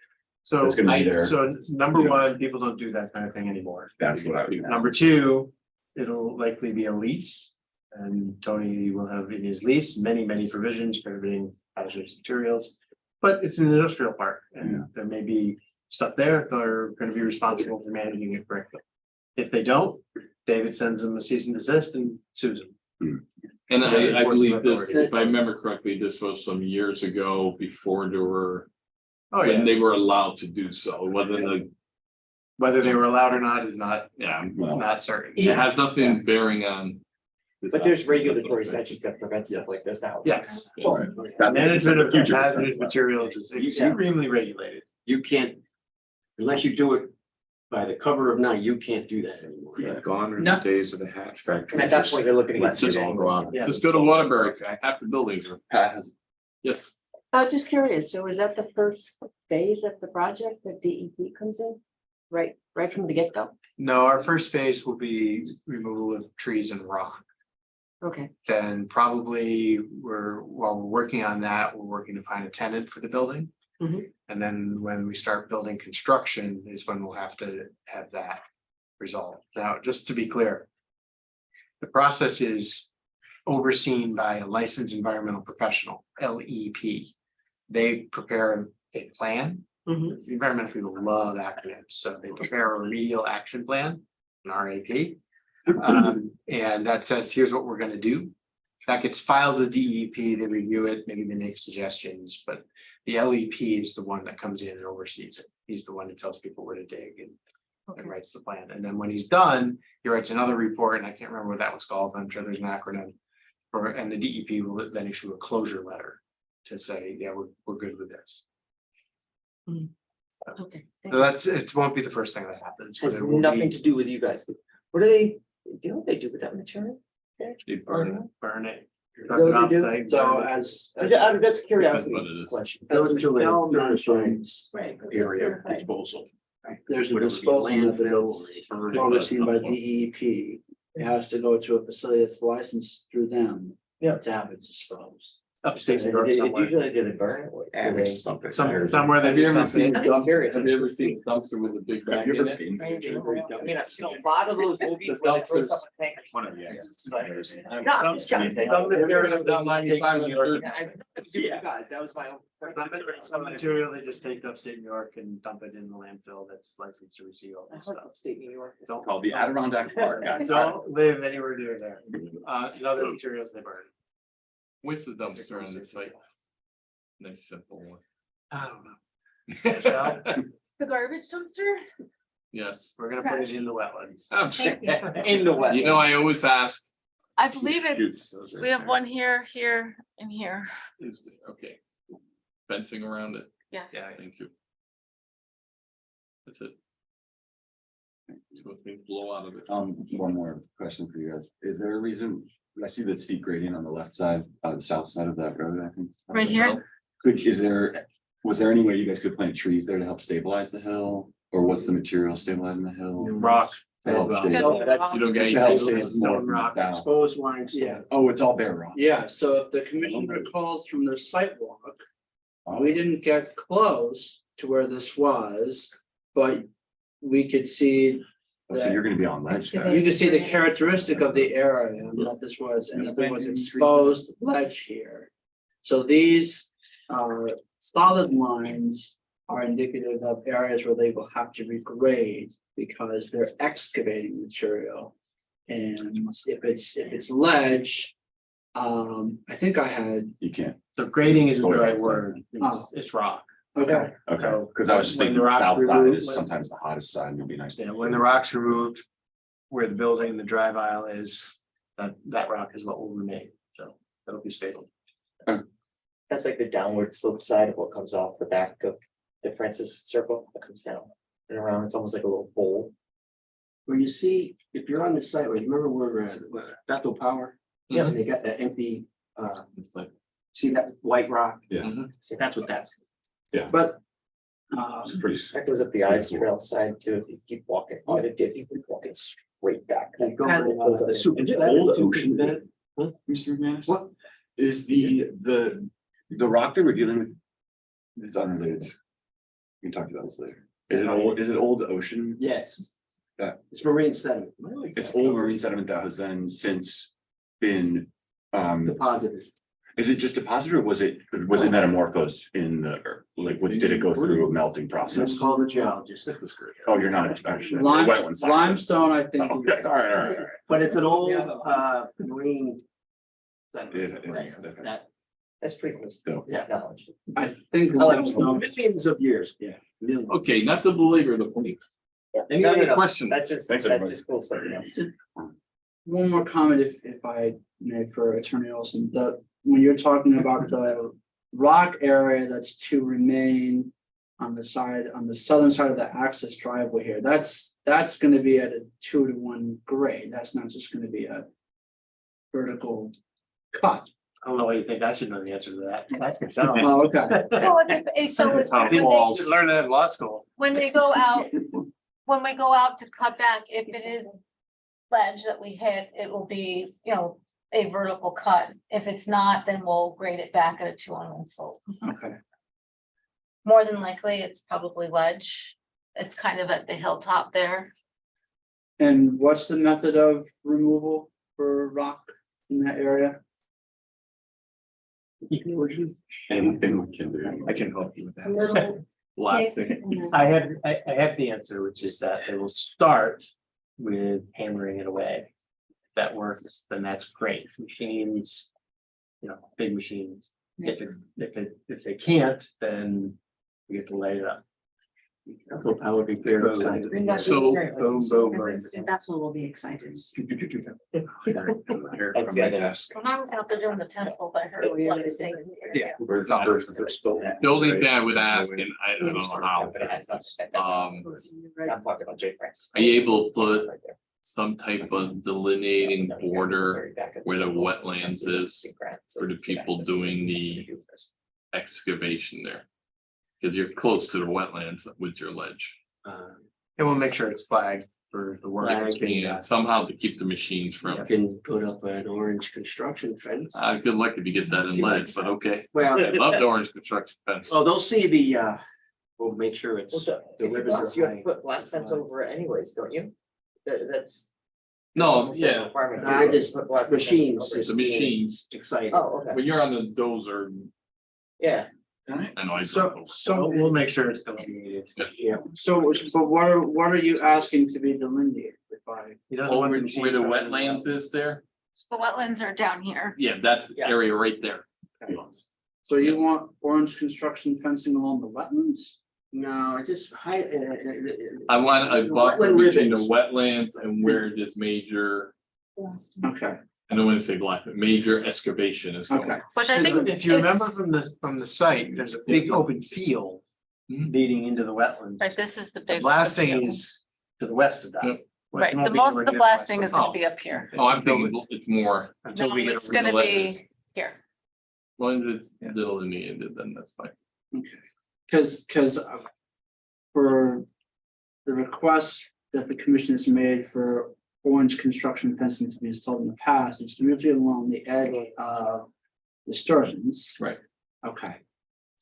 Speaker 6: So,
Speaker 1: That's gonna be there.
Speaker 6: so number
Speaker 1: Yeah.
Speaker 6: one, people don't do that kind of thing anymore.
Speaker 1: That's what I would.
Speaker 6: Number two, it'll likely be a lease. And Tony will have in his lease many provisions for everything hazardous materials. But it's an industrial park and there may be stuff there, they're gonna be responsible for managing it correctly. If they don't, David sends them a cease and desist and sues them.
Speaker 4: And I believe this,
Speaker 6: Enforcement
Speaker 4: if I remember correctly, this was some years ago before there were
Speaker 6: Oh,
Speaker 4: when
Speaker 6: yeah,
Speaker 4: they were allowed to do so, whether the,
Speaker 6: whether they were allowed or not is not,
Speaker 4: yeah,
Speaker 6: not certain.
Speaker 4: it has nothing bearing on. this
Speaker 3: But there's
Speaker 4: aspect.
Speaker 3: regulatory statutes that prevent stuff like this now.
Speaker 6: Yes.
Speaker 4: Right.
Speaker 6: Management of
Speaker 4: Future.
Speaker 6: hazardous materials is extremely regulated.
Speaker 7: You can't, unless you do it by the cover of night, you can't do that anymore.
Speaker 8: Yeah, gone are
Speaker 5: No.
Speaker 8: the days of the hatch factory.
Speaker 3: And at that point, you're looking
Speaker 8: Let's
Speaker 3: at.
Speaker 8: just all go out.
Speaker 6: Yeah.
Speaker 4: Just go to Waterbury, half the buildings are, Pat has. Yes,
Speaker 9: I was just curious, so is that the first phase of the project that DEP comes in? Right from the get-go?
Speaker 6: No, our first phase will be removal of trees and rock.
Speaker 9: Okay,
Speaker 6: Then probably while we're working on that, we're working to find a tenant for the building.
Speaker 9: Mhm.
Speaker 6: And then when we start building construction is when we'll have to have that resolved. Now, just to be clear. The process is overseen by a licensed environmental professional, LEP. They prepare a plan.
Speaker 9: Mhm.
Speaker 6: The environmental people love acronyms, so they prepare a remedial action plan, an RAP. And that says, here's what we're gonna do. That gets filed with DEP, they review it, maybe they make suggestions, but the LEP is the one that comes in and oversees it. He's the one that tells people where to dig and
Speaker 9: okay.
Speaker 6: writes the plan. And then when he's done, he writes another report, and I can't remember what that was called, but I'm sure there's an acronym. And the DEP will then issue a closure letter to say, yeah, we're good with this.
Speaker 9: Okay.
Speaker 6: So that's, it won't be the first thing that happens. but
Speaker 3: Has
Speaker 6: it will
Speaker 3: nothing
Speaker 6: be
Speaker 3: to do with you guys. What do they, do you know what they do with that material?
Speaker 4: they burn it.
Speaker 6: Burn it.
Speaker 3: Know what they do?
Speaker 6: Offsite,
Speaker 5: So
Speaker 6: burn it.
Speaker 5: as.
Speaker 3: That's curiosity
Speaker 4: That's what it is.
Speaker 3: question.
Speaker 7: Go to a
Speaker 5: Development
Speaker 7: certified
Speaker 2: Right.
Speaker 7: area disposal.
Speaker 5: There's a
Speaker 7: Whatever,
Speaker 5: disposal method
Speaker 7: landfill or-
Speaker 5: overseen by DEP. It has to go to a facility that's licensed through them.
Speaker 3: Yeah.
Speaker 5: To have it disposed.
Speaker 6: Upstate New York somewhere.
Speaker 3: Usually do they burn it? or do they-
Speaker 6: Somewhere they
Speaker 4: Have you ever
Speaker 6: dump
Speaker 4: seen,
Speaker 6: it.
Speaker 3: I'm curious.
Speaker 4: have you ever seen a dumpster with a big bag in it?
Speaker 3: I mean, I've seen a lot of those movies where they throw something.
Speaker 8: One of the.
Speaker 3: No, I'm just trying to think.
Speaker 4: Some materials down 95 and thirty.
Speaker 3: Yeah, guys, that was my own.
Speaker 6: Some material, they just take to upstate New York and dump it in the landfill that's licensed to receive all
Speaker 3: I
Speaker 6: this
Speaker 3: heard
Speaker 6: stuff.
Speaker 3: upstate New York. is-
Speaker 6: Don't-
Speaker 1: Called the Adirondack Park. guys.
Speaker 6: Don't live anywhere near there. And other materials they burn.
Speaker 4: Where's the dumpster on this site? Nice simple one.
Speaker 6: I don't know. Michelle,
Speaker 2: The garbage dumpster?
Speaker 4: Yes.
Speaker 6: we're gonna put it in the wetlands.
Speaker 4: Oh,
Speaker 2: Thank you.
Speaker 3: In the wet.
Speaker 4: you know, I always ask.
Speaker 10: I believe it,
Speaker 4: Shoots.
Speaker 10: we have one here, here, and here.
Speaker 4: Is, okay. Fencing around it,
Speaker 10: Yes.
Speaker 6: Yeah.
Speaker 4: thank you. That's it. So things blow out of it.
Speaker 1: One more question for you guys. Is there a reason, I see that steep gradient on the left side, the south side of that road, I think.
Speaker 10: Right here?
Speaker 1: Was there any way you guys could plant trees there to help stabilize the hill? Or what's the material stabilizing the hill?
Speaker 6: Rock.
Speaker 1: To help
Speaker 6: Rock.
Speaker 1: stabilize-
Speaker 3: So that's-
Speaker 4: You don't get
Speaker 1: to help
Speaker 4: any.
Speaker 1: stabilize more
Speaker 6: Stone
Speaker 1: from the
Speaker 6: rock,
Speaker 1: south.
Speaker 6: exposed limestone.
Speaker 5: Yeah,
Speaker 1: Oh, it's all bare rock.
Speaker 5: yeah, so if the commission recalls from the sidewalk,
Speaker 1: Oh,
Speaker 5: we didn't get close to where this was, but we could see.
Speaker 1: So you're gonna be on ledge there.
Speaker 5: You can see the characteristic of the area and what this was, and there was exposed ledge here. So these solid lines are indicative of areas where they will have to regrade because they're excavating material. And if it's ledge, I think I had,
Speaker 1: You can't,
Speaker 6: So grading is the right word.
Speaker 5: Oh.
Speaker 6: It's rock.
Speaker 5: okay,
Speaker 1: okay,
Speaker 6: So,
Speaker 1: because I was just
Speaker 6: when
Speaker 1: thinking
Speaker 6: the
Speaker 1: the
Speaker 6: rock
Speaker 1: south side
Speaker 6: removed-
Speaker 1: is sometimes the hottest side, and it'd be nice.
Speaker 6: Yeah, when the rock's removed, where the building and the drive aisle is, that rock is what will remain. So that'll be stable.
Speaker 3: That's like the downward slope side of what comes off the back of the Francis Circle that comes down and around. It's almost like a little bowl.
Speaker 7: Well, you see, if you're on the site, like, remember where Bethel Power?
Speaker 3: Yeah.
Speaker 7: And they got that empty,
Speaker 4: It's like,
Speaker 7: see that white rock?
Speaker 1: Yeah.
Speaker 7: So that's what that's.
Speaker 5: but.
Speaker 1: It's pretty.
Speaker 3: That goes up the Ives Trail side too. If you keep walking, you keep walking straight back.
Speaker 7: You go
Speaker 3: Kind of goes up
Speaker 7: the
Speaker 3: there.
Speaker 7: super-
Speaker 1: Is it old ocean bed, huh, Mr. McManus?
Speaker 7: What?
Speaker 1: Is the rock that we're dealing with? It's unrelated. We can talk about this later. Is it old ocean?
Speaker 7: Yes.
Speaker 1: Yeah.
Speaker 7: It's marine sediment.
Speaker 1: It's old marine sediment that has then since been,
Speaker 7: Deposited.
Speaker 1: is it just deposited or was it metamorphosed in the, like, what, did it go through a melting process?
Speaker 7: Let's call the geologist.
Speaker 1: Oh, you're not actually.
Speaker 5: Limestone, I think.
Speaker 1: Okay, all right.
Speaker 7: But it's an old marine.
Speaker 1: It is, okay.
Speaker 7: That
Speaker 3: That's pretty close.
Speaker 1: So,
Speaker 7: Yeah.
Speaker 3: Knowledge.
Speaker 5: I think.
Speaker 3: I like
Speaker 5: limestone-
Speaker 7: Millions of years.
Speaker 5: Yeah.
Speaker 7: Millions.
Speaker 4: Okay, not to belabor the point. Any
Speaker 3: No, no,
Speaker 4: other
Speaker 3: no.
Speaker 4: questions?
Speaker 3: That's just,
Speaker 1: Thanks,
Speaker 3: that's
Speaker 1: everybody.
Speaker 3: just cool stuff, you know.
Speaker 5: One more comment if I may for Attorney Olson, when you're talking about the rock area that's to remain on the southern side of the access driveway here, that's gonna be at a 2-to-1 grade. That's not just gonna be a vertical cut.
Speaker 6: I don't know what you think. I should know the answer to that. That's for sure.
Speaker 5: Oh, okay.
Speaker 2: Well, so it's
Speaker 6: Top
Speaker 2: when
Speaker 6: walls.
Speaker 2: they,
Speaker 6: You learned that in law school.
Speaker 2: when they go out, when we go out to cut back, if it is ledge that we hit, it will be, a vertical cut. If it's not, then we'll grade it back at a 2-on-1 slope.
Speaker 5: Okay.
Speaker 2: More than likely, it's probably ledge. It's kind of at the hilltop there.
Speaker 5: And what's the method of removal for rock in that area?
Speaker 1: anything we can do.
Speaker 6: I can help you with
Speaker 9: A
Speaker 6: that.
Speaker 9: little.
Speaker 4: Last
Speaker 9: thick
Speaker 4: thing.
Speaker 9: and then-
Speaker 6: I have the answer, which is that they will start with hammering it away. If that works, then that's great. Machines, big machines. If they can't, then we have to light it up.
Speaker 7: So I would be very excited.
Speaker 9: Bring that
Speaker 4: So,
Speaker 9: to the-
Speaker 6: boom, boom, boom.
Speaker 9: That's what will be excited.
Speaker 3: That's the idea.
Speaker 2: When I was out there doing the temple, I heard.
Speaker 9: Oh, yeah.
Speaker 2: like saying-
Speaker 4: The only thing I would ask, and I don't know how,
Speaker 3: But it has not-
Speaker 4: um,
Speaker 3: I'm talking about J. Francis.
Speaker 4: are you able to put some type of delineating border where the wetlands is for the people doing the excavation there? Because you're close to the wetlands with your ledge.
Speaker 6: And we'll make sure it's flagged for the work that's being done.
Speaker 4: And somehow to keep the machines
Speaker 7: You
Speaker 4: from,
Speaker 7: can put up an orange construction fence.
Speaker 4: good luck if you get that in lead, but okay.
Speaker 7: Well,
Speaker 4: I love the orange construction fence.
Speaker 7: oh, they'll see we'll make sure it's.
Speaker 3: Well,
Speaker 7: the
Speaker 3: if you
Speaker 7: ribbons
Speaker 3: glass,
Speaker 7: are
Speaker 3: you have to
Speaker 7: high.
Speaker 3: put glass fence over it anyways, don't you? That's.
Speaker 4: No,
Speaker 3: almost a
Speaker 4: yeah,
Speaker 3: requirement
Speaker 7: I
Speaker 3: to
Speaker 7: just,
Speaker 3: put glass fence
Speaker 7: machines,
Speaker 3: over it.
Speaker 7: just
Speaker 4: the machines,
Speaker 7: exciting.
Speaker 3: Oh, okay,
Speaker 4: when you're on the dozer,
Speaker 3: yeah.
Speaker 4: I know I.
Speaker 6: So we'll make sure it's delineated.
Speaker 7: Yeah.
Speaker 5: So, but what are you asking to be delineated by?
Speaker 6: You don't
Speaker 4: Oh,
Speaker 6: want
Speaker 4: where
Speaker 6: the machine
Speaker 4: where the
Speaker 6: going in
Speaker 4: wetlands is there?
Speaker 10: The wetlands are down here.
Speaker 4: Yeah, that
Speaker 3: Yeah.
Speaker 4: area right there.
Speaker 5: So you
Speaker 4: Yes.
Speaker 5: want orange construction fencing along the wetlands?
Speaker 7: No, it's just high.
Speaker 4: I want a buffer
Speaker 7: Wetland
Speaker 4: between the
Speaker 7: ribbons.
Speaker 4: wetlands and where this major,
Speaker 5: Okay,
Speaker 4: I don't want to say black, but major excavation is going.
Speaker 5: okay.
Speaker 10: Which I think.
Speaker 6: If you remember
Speaker 10: it's-
Speaker 6: from the site, there's a big open field
Speaker 4: Mhm.
Speaker 6: leading into the wetlands.
Speaker 10: Right, this is the
Speaker 6: The
Speaker 10: big.
Speaker 6: blasting is to the west of
Speaker 4: Yep.
Speaker 6: that.
Speaker 10: Right,
Speaker 6: It won't
Speaker 10: the
Speaker 6: be
Speaker 10: most of
Speaker 6: anywhere
Speaker 10: the
Speaker 6: near
Speaker 10: blasting
Speaker 6: west.
Speaker 10: is gonna be up here.
Speaker 4: Oh, I'm thinking it's more,
Speaker 6: Until
Speaker 10: No,
Speaker 6: we get.
Speaker 10: it's
Speaker 6: over the
Speaker 10: gonna
Speaker 6: wetlands.
Speaker 10: be here.
Speaker 4: well, it's delineated, then that's fine.
Speaker 5: Cause for the request that the commission has made for orange construction fencing to be installed in the past, it's usually along the edge of disturbance.
Speaker 4: Right.
Speaker 5: Okay.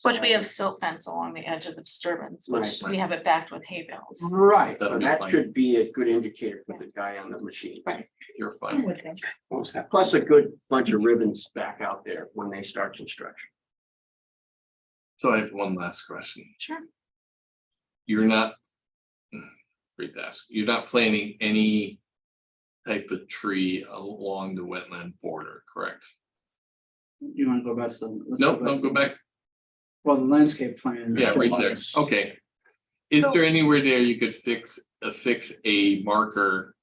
Speaker 10: Which we have silt fence along the edge of the disturbance, which
Speaker 4: Right.
Speaker 10: we have it backed with hay bales.
Speaker 5: Right,
Speaker 4: That'll
Speaker 7: So
Speaker 4: be
Speaker 7: that
Speaker 4: fine.
Speaker 7: should be a good indicator for the guy on the machine.
Speaker 10: Right.
Speaker 4: You're fine.
Speaker 7: Plus a good bunch of ribbons back out there when they start construction.
Speaker 4: So I have one last question.
Speaker 10: Sure.
Speaker 4: You're not. Great to ask. You're not planting any type of tree along the wetland border, correct?
Speaker 5: you wanna go back to the. let's
Speaker 4: Nope,
Speaker 5: to
Speaker 4: no, go
Speaker 5: the-
Speaker 4: back.
Speaker 5: Well, the landscape plan.
Speaker 4: Yeah, right there. Okay. Is
Speaker 10: So-
Speaker 4: there anywhere there you could fix a marker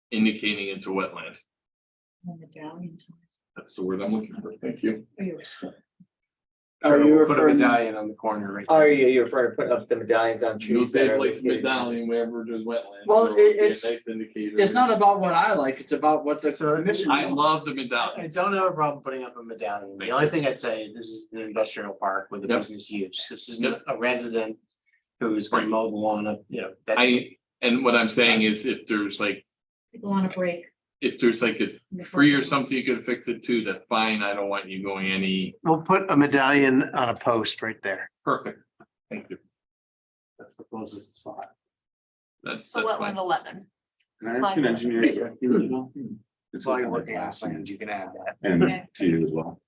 Speaker 4: indicating it's a wetland? That's the word I'm looking for. Thank you.
Speaker 5: Are you
Speaker 6: We'll put a
Speaker 5: referring,
Speaker 6: medallion on the corner right
Speaker 3: Are
Speaker 6: there.
Speaker 3: you're referring to putting up the medallions on
Speaker 4: You
Speaker 3: trees that
Speaker 4: say
Speaker 3: are
Speaker 4: place
Speaker 3: located-
Speaker 4: medallion wherever there's wetlands.
Speaker 5: Well,
Speaker 4: so it'd be a
Speaker 5: it's-
Speaker 4: nice indicator.
Speaker 5: it's not about what I like, it's about what the commission.
Speaker 4: I love the
Speaker 6: I
Speaker 4: medallion.
Speaker 6: don't have a problem putting up a medallion. The only thing I'd say, this is an industrial park with a
Speaker 4: Yep.
Speaker 6: business use. This is
Speaker 4: Yep.
Speaker 6: a resident who's gonna
Speaker 4: Right.
Speaker 6: mow the lawn up, that's.
Speaker 4: And what I'm saying is if there's like,
Speaker 2: People want a break.
Speaker 4: if there's like a tree or something, you could fix it too, that's fine. I don't want you going any,
Speaker 6: We'll put a medallion on a post right there.
Speaker 4: perfect. Thank you.
Speaker 6: That's the closest spot.
Speaker 4: That's
Speaker 10: So
Speaker 4: fine.
Speaker 10: wetland 11.
Speaker 1: Can I ask an engineer? It's
Speaker 6: While you're
Speaker 1: all
Speaker 6: looking at
Speaker 1: last name,
Speaker 6: plans, you can add that.
Speaker 1: and
Speaker 10: Okay.
Speaker 1: to you as well.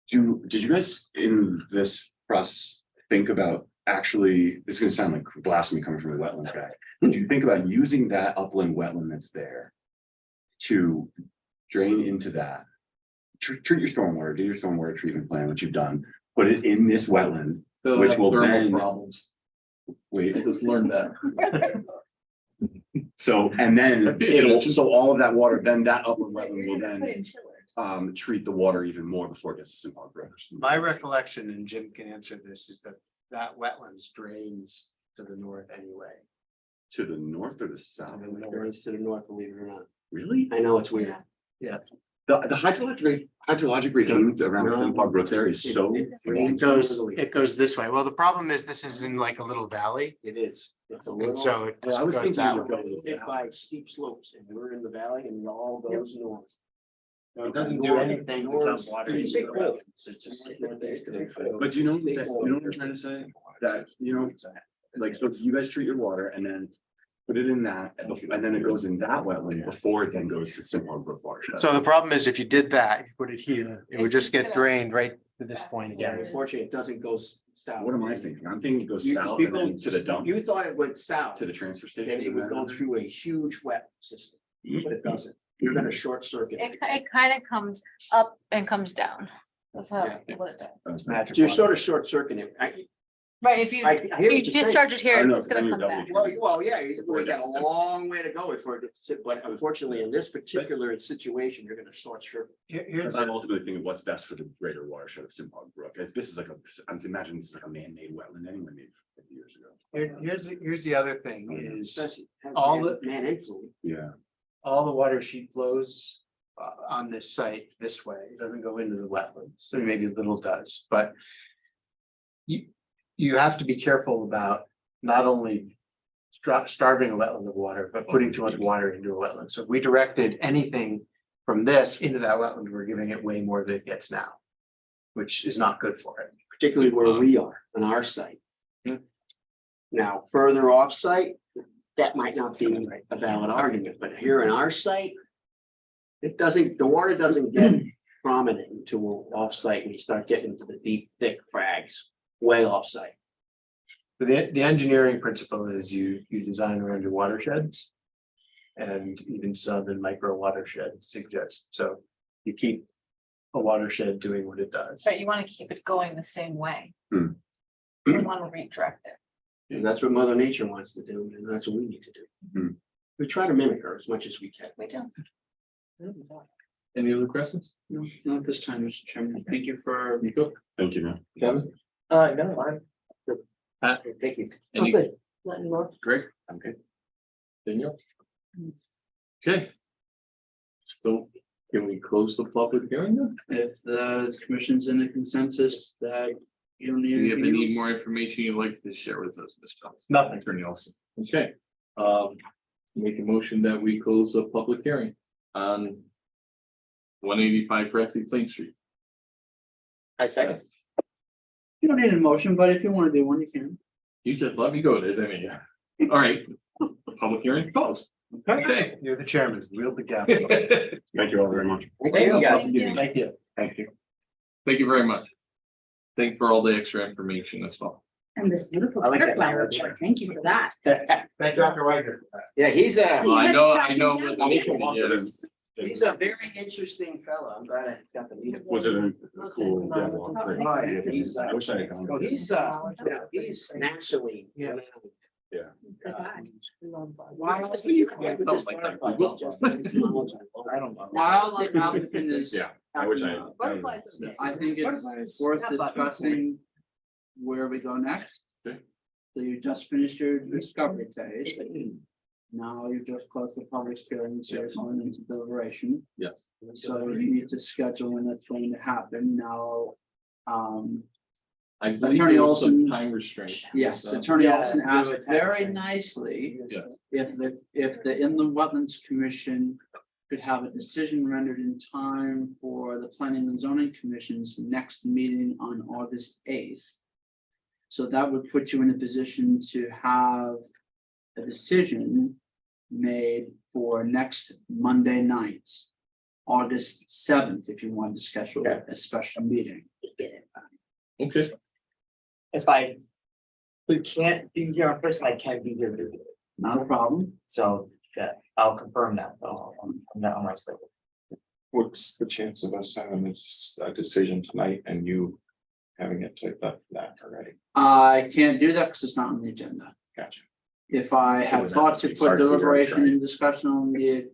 Speaker 1: Did you guys in this process think about actually, this is gonna sound like blasphemy coming from a wetlands guy. Did you think about using that upland wetland that's there to drain into that? treat your stormwater, do your stormwater treatment plan, which you've done, put it in this wetland,
Speaker 4: They'll
Speaker 1: which
Speaker 4: have
Speaker 1: will
Speaker 4: thermal
Speaker 1: then,
Speaker 4: Problems. I
Speaker 1: wait,
Speaker 4: just learned that.
Speaker 1: so, and then it'll, so all of that water, then that upper wetland will then. Treat the water even more before it gets to Simpog River.
Speaker 6: My recollection, and Jim can answer this, is that that wetlands drains to the north anyway.
Speaker 1: To the north or the south?
Speaker 7: Drains to the north, believe it or not.
Speaker 1: Really?
Speaker 7: I know it's weird.
Speaker 1: The hydrologic regime around the Simpog Brook there is so.
Speaker 6: It goes this way. Well, the problem is this is in like a little valley.
Speaker 7: It is. It's a
Speaker 6: And
Speaker 7: little.
Speaker 6: so it
Speaker 1: Well, I was
Speaker 6: goes
Speaker 1: thinking
Speaker 6: that
Speaker 1: it would
Speaker 6: way.
Speaker 1: go-
Speaker 7: Hit by steep slopes, and we're in the valley, and it all goes north.
Speaker 6: It doesn't do anything to dump water into the wetlands. It just.
Speaker 1: But you know what I'm trying to say? That, like, so you guys treat your water and then put it in that, and then it goes in that wetland before it then goes to Simpog Brook watershed.
Speaker 6: So the problem is if you did that, if you put it here, it would
Speaker 2: It's
Speaker 6: just
Speaker 2: just
Speaker 6: get
Speaker 2: gonna-
Speaker 6: drained right to this point
Speaker 7: Yeah,
Speaker 6: again.
Speaker 7: unfortunately, it doesn't go south.
Speaker 1: What am I thinking? I'm thinking it goes
Speaker 7: You-
Speaker 1: south
Speaker 7: you
Speaker 1: and then
Speaker 7: go-
Speaker 1: to the dump,
Speaker 7: You thought it went south,
Speaker 1: to the transfer
Speaker 7: then
Speaker 1: station.
Speaker 7: it would go through a huge wet system, but it doesn't. You're gonna short circuit.
Speaker 10: It kind of comes up and comes down. That's how,
Speaker 7: Yeah.
Speaker 10: what it does.
Speaker 6: Magic
Speaker 7: So you're
Speaker 6: water.
Speaker 7: sort of short circuiting.
Speaker 10: Right, if you,
Speaker 7: I hear what
Speaker 10: you
Speaker 7: you're saying.
Speaker 10: discharge it
Speaker 1: I
Speaker 10: here,
Speaker 1: know,
Speaker 10: it's gonna
Speaker 1: then
Speaker 10: come
Speaker 1: you're
Speaker 10: back.
Speaker 1: double
Speaker 7: Well, yeah, we got a long way to go before it gets to, but unfortunately, in this particular situation, you're gonna short circuit.
Speaker 6: Here's
Speaker 1: Because I'm ultimately thinking what's best for the greater watershed of Simpog Brook. If this is like I'm imagining this is like a man-made wetland anyway, made 50 years ago.
Speaker 6: here's the other thing is
Speaker 7: Especially has
Speaker 6: all
Speaker 7: man-
Speaker 6: the-
Speaker 7: Man influence.
Speaker 1: Yeah.
Speaker 6: all the water sheet flows on this site this way. It doesn't go into the wetlands. So maybe a little does, but you have to be careful about not only starving a wetland of water, but putting too much water into a wetland. So if we directed anything from this into that wetland, we're giving it way more than it gets now, which is not good for it.
Speaker 7: Particularly where we are on our site. Now, further off site, that might not be a valid argument, but here in our site. It doesn't, the water doesn't get prominent until off site when you start getting into the deep, thick frags, way off site.
Speaker 6: But the engineering principle is you design around your watersheds. And even some in micro watershed suggest, so you keep a watershed doing what it does.
Speaker 10: But you want to keep it going the same way.
Speaker 1: Hmm.
Speaker 10: You don't want to redirect it.
Speaker 7: And that's what Mother Nature wants to do, and that's what we need to do. We try to mimic her as much as we can.
Speaker 10: We do.
Speaker 4: Any other questions?
Speaker 5: No, not at this time, Mr. Chairman. Thank you for.
Speaker 4: Nico?
Speaker 1: Thank you, man.
Speaker 4: Kevin?
Speaker 3: No, I'm. Thank you.
Speaker 7: Oh,
Speaker 4: Any,
Speaker 7: good. Nothing more.
Speaker 4: Greg?
Speaker 1: Okay.
Speaker 4: Daniel? Okay. So can we close the public hearing then?
Speaker 5: If the commission's in the consensus that you don't need
Speaker 4: Do you have any
Speaker 5: anything else.
Speaker 4: more information you'd like to share with us, Ms. Johnson?
Speaker 6: Nothing.
Speaker 4: Attorney Olson. Okay, make a motion that we close the public hearing on 185 Bradley Plain Street.
Speaker 3: I second.
Speaker 5: You don't need a motion, but if you want to do one, you can.
Speaker 4: You just let me go there, didn't you? All right, public hearing closed. Okay.
Speaker 6: You're the chairman, wield the gavel.
Speaker 1: Thank you all very much.
Speaker 3: Thank you, guys.
Speaker 10: Thank you.
Speaker 6: Thank you.
Speaker 1: Thank you.
Speaker 4: Thank you very much. Thank you for all the extra information, that's all.
Speaker 11: And this beautiful
Speaker 3: I like that.
Speaker 11: butterfly report, thank you for that.
Speaker 6: Thank Dr. Wagner.
Speaker 7: Yeah, he's a,
Speaker 4: Well, I
Speaker 11: had
Speaker 4: know,
Speaker 11: to track
Speaker 4: I
Speaker 11: him
Speaker 4: know.
Speaker 11: down.
Speaker 4: what the issue is.
Speaker 7: he's a very interesting fellow. I'm glad I got to meet him.
Speaker 1: Was it a cool? Yeah, well,
Speaker 7: Oh,
Speaker 1: great.
Speaker 7: yeah, he's,
Speaker 1: I wish I had gone.
Speaker 7: So he's nationally.
Speaker 6: Yeah.
Speaker 1: Yeah.
Speaker 11: Good guy.
Speaker 5: While
Speaker 4: Sounds like that.
Speaker 6: I don't know.
Speaker 5: while the applicant is.
Speaker 1: Yeah, I wish I.
Speaker 5: I think it's worth discussing where we go next.
Speaker 4: Okay.
Speaker 5: So you just finished your discovery phase. Now you've just closed the public hearing, so it's going into deliberation.
Speaker 4: Yes.
Speaker 5: So you need to schedule when that's going to happen now.
Speaker 4: I believe
Speaker 5: Attorney
Speaker 4: there was some
Speaker 5: Olson.
Speaker 4: time restraint.
Speaker 5: Yes,
Speaker 4: So-
Speaker 5: Attorney
Speaker 3: Yeah,
Speaker 5: Olson
Speaker 3: do
Speaker 5: asked
Speaker 3: a
Speaker 5: very
Speaker 3: timeframe.
Speaker 5: nicely
Speaker 4: Yeah.
Speaker 5: if the Inland Wetlands Commission could have a decision rendered in time for the Planning and Zoning Commission's next meeting on August 8th. So that would put you in a position to have a decision made for next Monday night, August 7th, if you wanted to schedule a special meeting.
Speaker 4: Okay,
Speaker 3: We can't be here in person, I can be here. virtually.
Speaker 5: Not a problem.
Speaker 3: So, yeah, I'll confirm that though, on my schedule.
Speaker 8: What's the chance of us having a decision tonight and you having it typed up for that already?
Speaker 5: I can't do that because it's not on the agenda.
Speaker 8: Gotcha.
Speaker 5: If I
Speaker 8: So
Speaker 5: had
Speaker 8: then
Speaker 5: thought to
Speaker 8: it's
Speaker 5: put
Speaker 8: hard to figure out,
Speaker 5: deliberation
Speaker 8: right?
Speaker 5: and discussion on the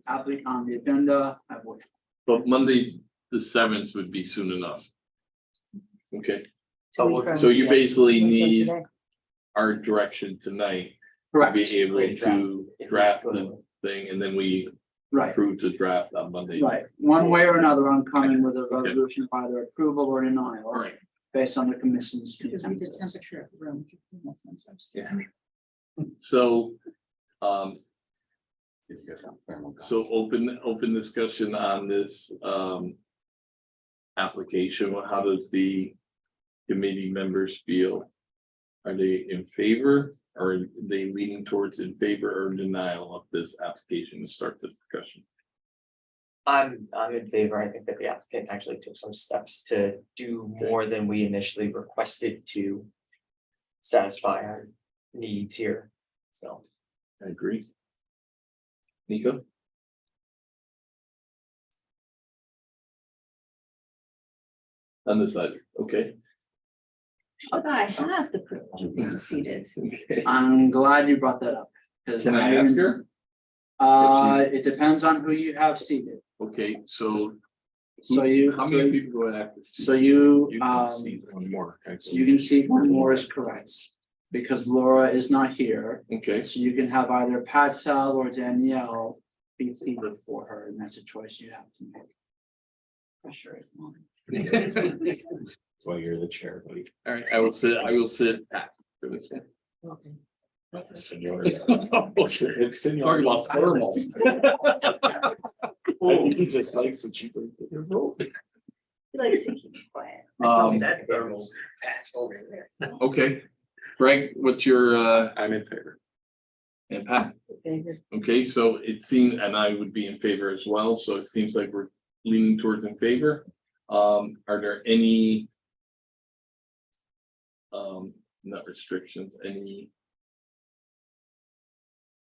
Speaker 5: on the agenda, I would.
Speaker 4: But Monday, the 7th would be soon enough. Okay,
Speaker 3: So we'll-
Speaker 4: so you
Speaker 3: Yes.
Speaker 4: basically need our direction tonight to
Speaker 5: Correct,
Speaker 4: be able
Speaker 3: Great
Speaker 4: to
Speaker 3: draft. If we
Speaker 4: draft
Speaker 3: could.
Speaker 4: the thing, and then we
Speaker 5: right,
Speaker 4: approve to draft on Monday.
Speaker 5: right. One way or another, I'm coming with a
Speaker 4: Okay.
Speaker 5: resolution of either approval or denial.
Speaker 4: All right,
Speaker 5: Based on the commission's
Speaker 11: Because we the
Speaker 5: consensus.
Speaker 11: temperature of the room.
Speaker 4: yeah. So,
Speaker 1: If you guys have a fair amount of
Speaker 4: so open discussion on this, application. How does the committee members feel? Are they in favor, or are they leaning towards in favor or denial of this application to start the discussion?
Speaker 3: I'm in favor. I think that the applicant actually took some steps to do more than we initially requested to satisfy our needs here, so.
Speaker 4: I agree. Nico? Undecided, okay.
Speaker 11: But I have the privilege of being seated.
Speaker 4: Okay.
Speaker 5: I'm glad you brought that up. 'Cause
Speaker 4: Can I ask her?
Speaker 5: It depends on who you have seated.
Speaker 4: Okay, so.
Speaker 5: So you,
Speaker 4: How
Speaker 5: so
Speaker 4: many
Speaker 5: you,
Speaker 4: people go to have to see?
Speaker 5: so you,
Speaker 8: You can see one more.
Speaker 5: so you can see one more is correct. Because Laura is not here,
Speaker 4: Okay,
Speaker 5: so you can have either Pat Sal or Danielle be seated for her, and that's a choice you have to make.
Speaker 11: Pressure is on.
Speaker 8: That's why you're the chair, buddy.
Speaker 4: all right, I will sit back for this one.
Speaker 11: Okay.
Speaker 8: Seniority.
Speaker 4: Talk about thermal.
Speaker 8: I think he just likes that you bring your vote.
Speaker 11: He likes to keep it quiet.
Speaker 4: Okay, Greg, what's your,
Speaker 8: I'm in favor.
Speaker 4: and Pat?
Speaker 11: Favorite.
Speaker 4: Okay, so it seems, and I would be in favor as well, so it seems like we're leaning towards in favor. Are there any? Not restrictions, any?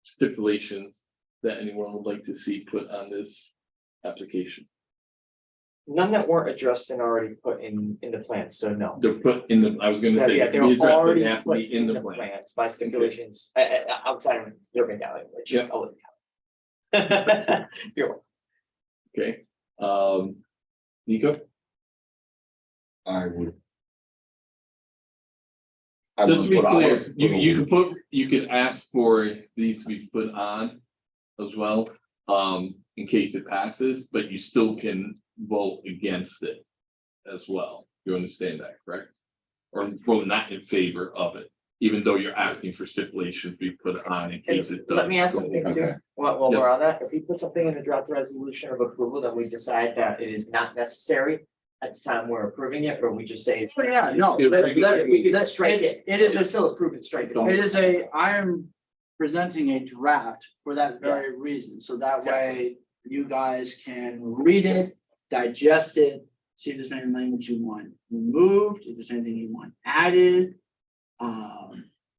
Speaker 4: Stipulations that anyone would like to see put on this application?
Speaker 3: None that weren't addressed and already put in the plan, so no.
Speaker 4: They're put in the, I was gonna say.
Speaker 3: Yeah, they
Speaker 4: to be
Speaker 3: were
Speaker 4: addressed,
Speaker 3: already
Speaker 4: they have to
Speaker 3: put
Speaker 4: be in the plan.
Speaker 3: plans by stipulations, outside of Urban Valley, which.
Speaker 4: Yeah.
Speaker 3: I'll let you count. You're welcome.
Speaker 4: Okay, Nico?
Speaker 1: I would.
Speaker 4: Just to be
Speaker 1: I would
Speaker 4: clear,
Speaker 1: put
Speaker 4: you could ask for these to be put on as well, in case it passes, but you still can vote against it as well. You understand that, correct? Or vote not in favor of it, even though you're asking for stipulation to be put on in case it does.
Speaker 3: Let me ask
Speaker 4: go
Speaker 3: something
Speaker 4: over.
Speaker 3: too,
Speaker 1: Okay.
Speaker 3: while
Speaker 4: Yes.
Speaker 3: we're on that, if we put something in the draft resolution of approval, then we decide that it is not necessary. At the time we're approving it, or we just say.
Speaker 5: Oh, yeah, no,
Speaker 4: Yeah,
Speaker 3: We could
Speaker 5: that-
Speaker 3: strike it,
Speaker 5: it is
Speaker 3: it's still approve and strike it.
Speaker 5: It is I am presenting a draft for that very reason, so that way you guys can read it, digest it. See if there's any language you want removed, if there's anything you want added.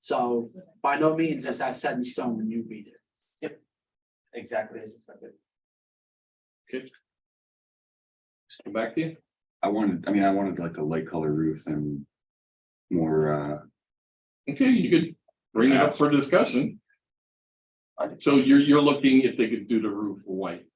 Speaker 5: So by no means is that set in stone when you read it.
Speaker 3: Exactly as expected.
Speaker 4: Just come back to you.
Speaker 1: I wanted like a light color roof and more,
Speaker 4: Okay, you could bring it up for discussion. So you're looking if they could do the roof white.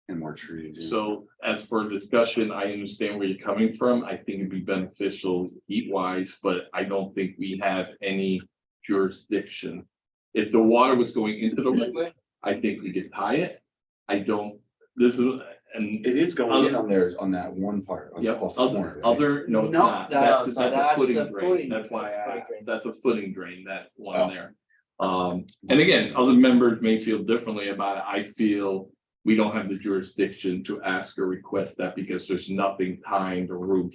Speaker 1: and more trees. yeah.
Speaker 4: So as for discussion, I understand where you're coming from. I think it'd be beneficial heat wise, but I don't think we have any jurisdiction. If the water was going into the wetland, I think we could tie it. I don't, this is, and.
Speaker 1: It is going in on there, on that one part. on-
Speaker 4: Yep,
Speaker 1: off the corner, right?
Speaker 4: other, no, it's
Speaker 5: No,
Speaker 4: not.
Speaker 5: that's-
Speaker 4: That's
Speaker 5: that's
Speaker 4: a footing
Speaker 5: the
Speaker 4: drain.
Speaker 5: footing.
Speaker 4: That's why
Speaker 3: That's the
Speaker 4: I,
Speaker 3: footing drain.
Speaker 4: that's a footing drain, that one
Speaker 1: Oh.
Speaker 4: there. And again, other members may feel differently about it. I feel we don't have the jurisdiction to ask or request that because there's nothing tying the roof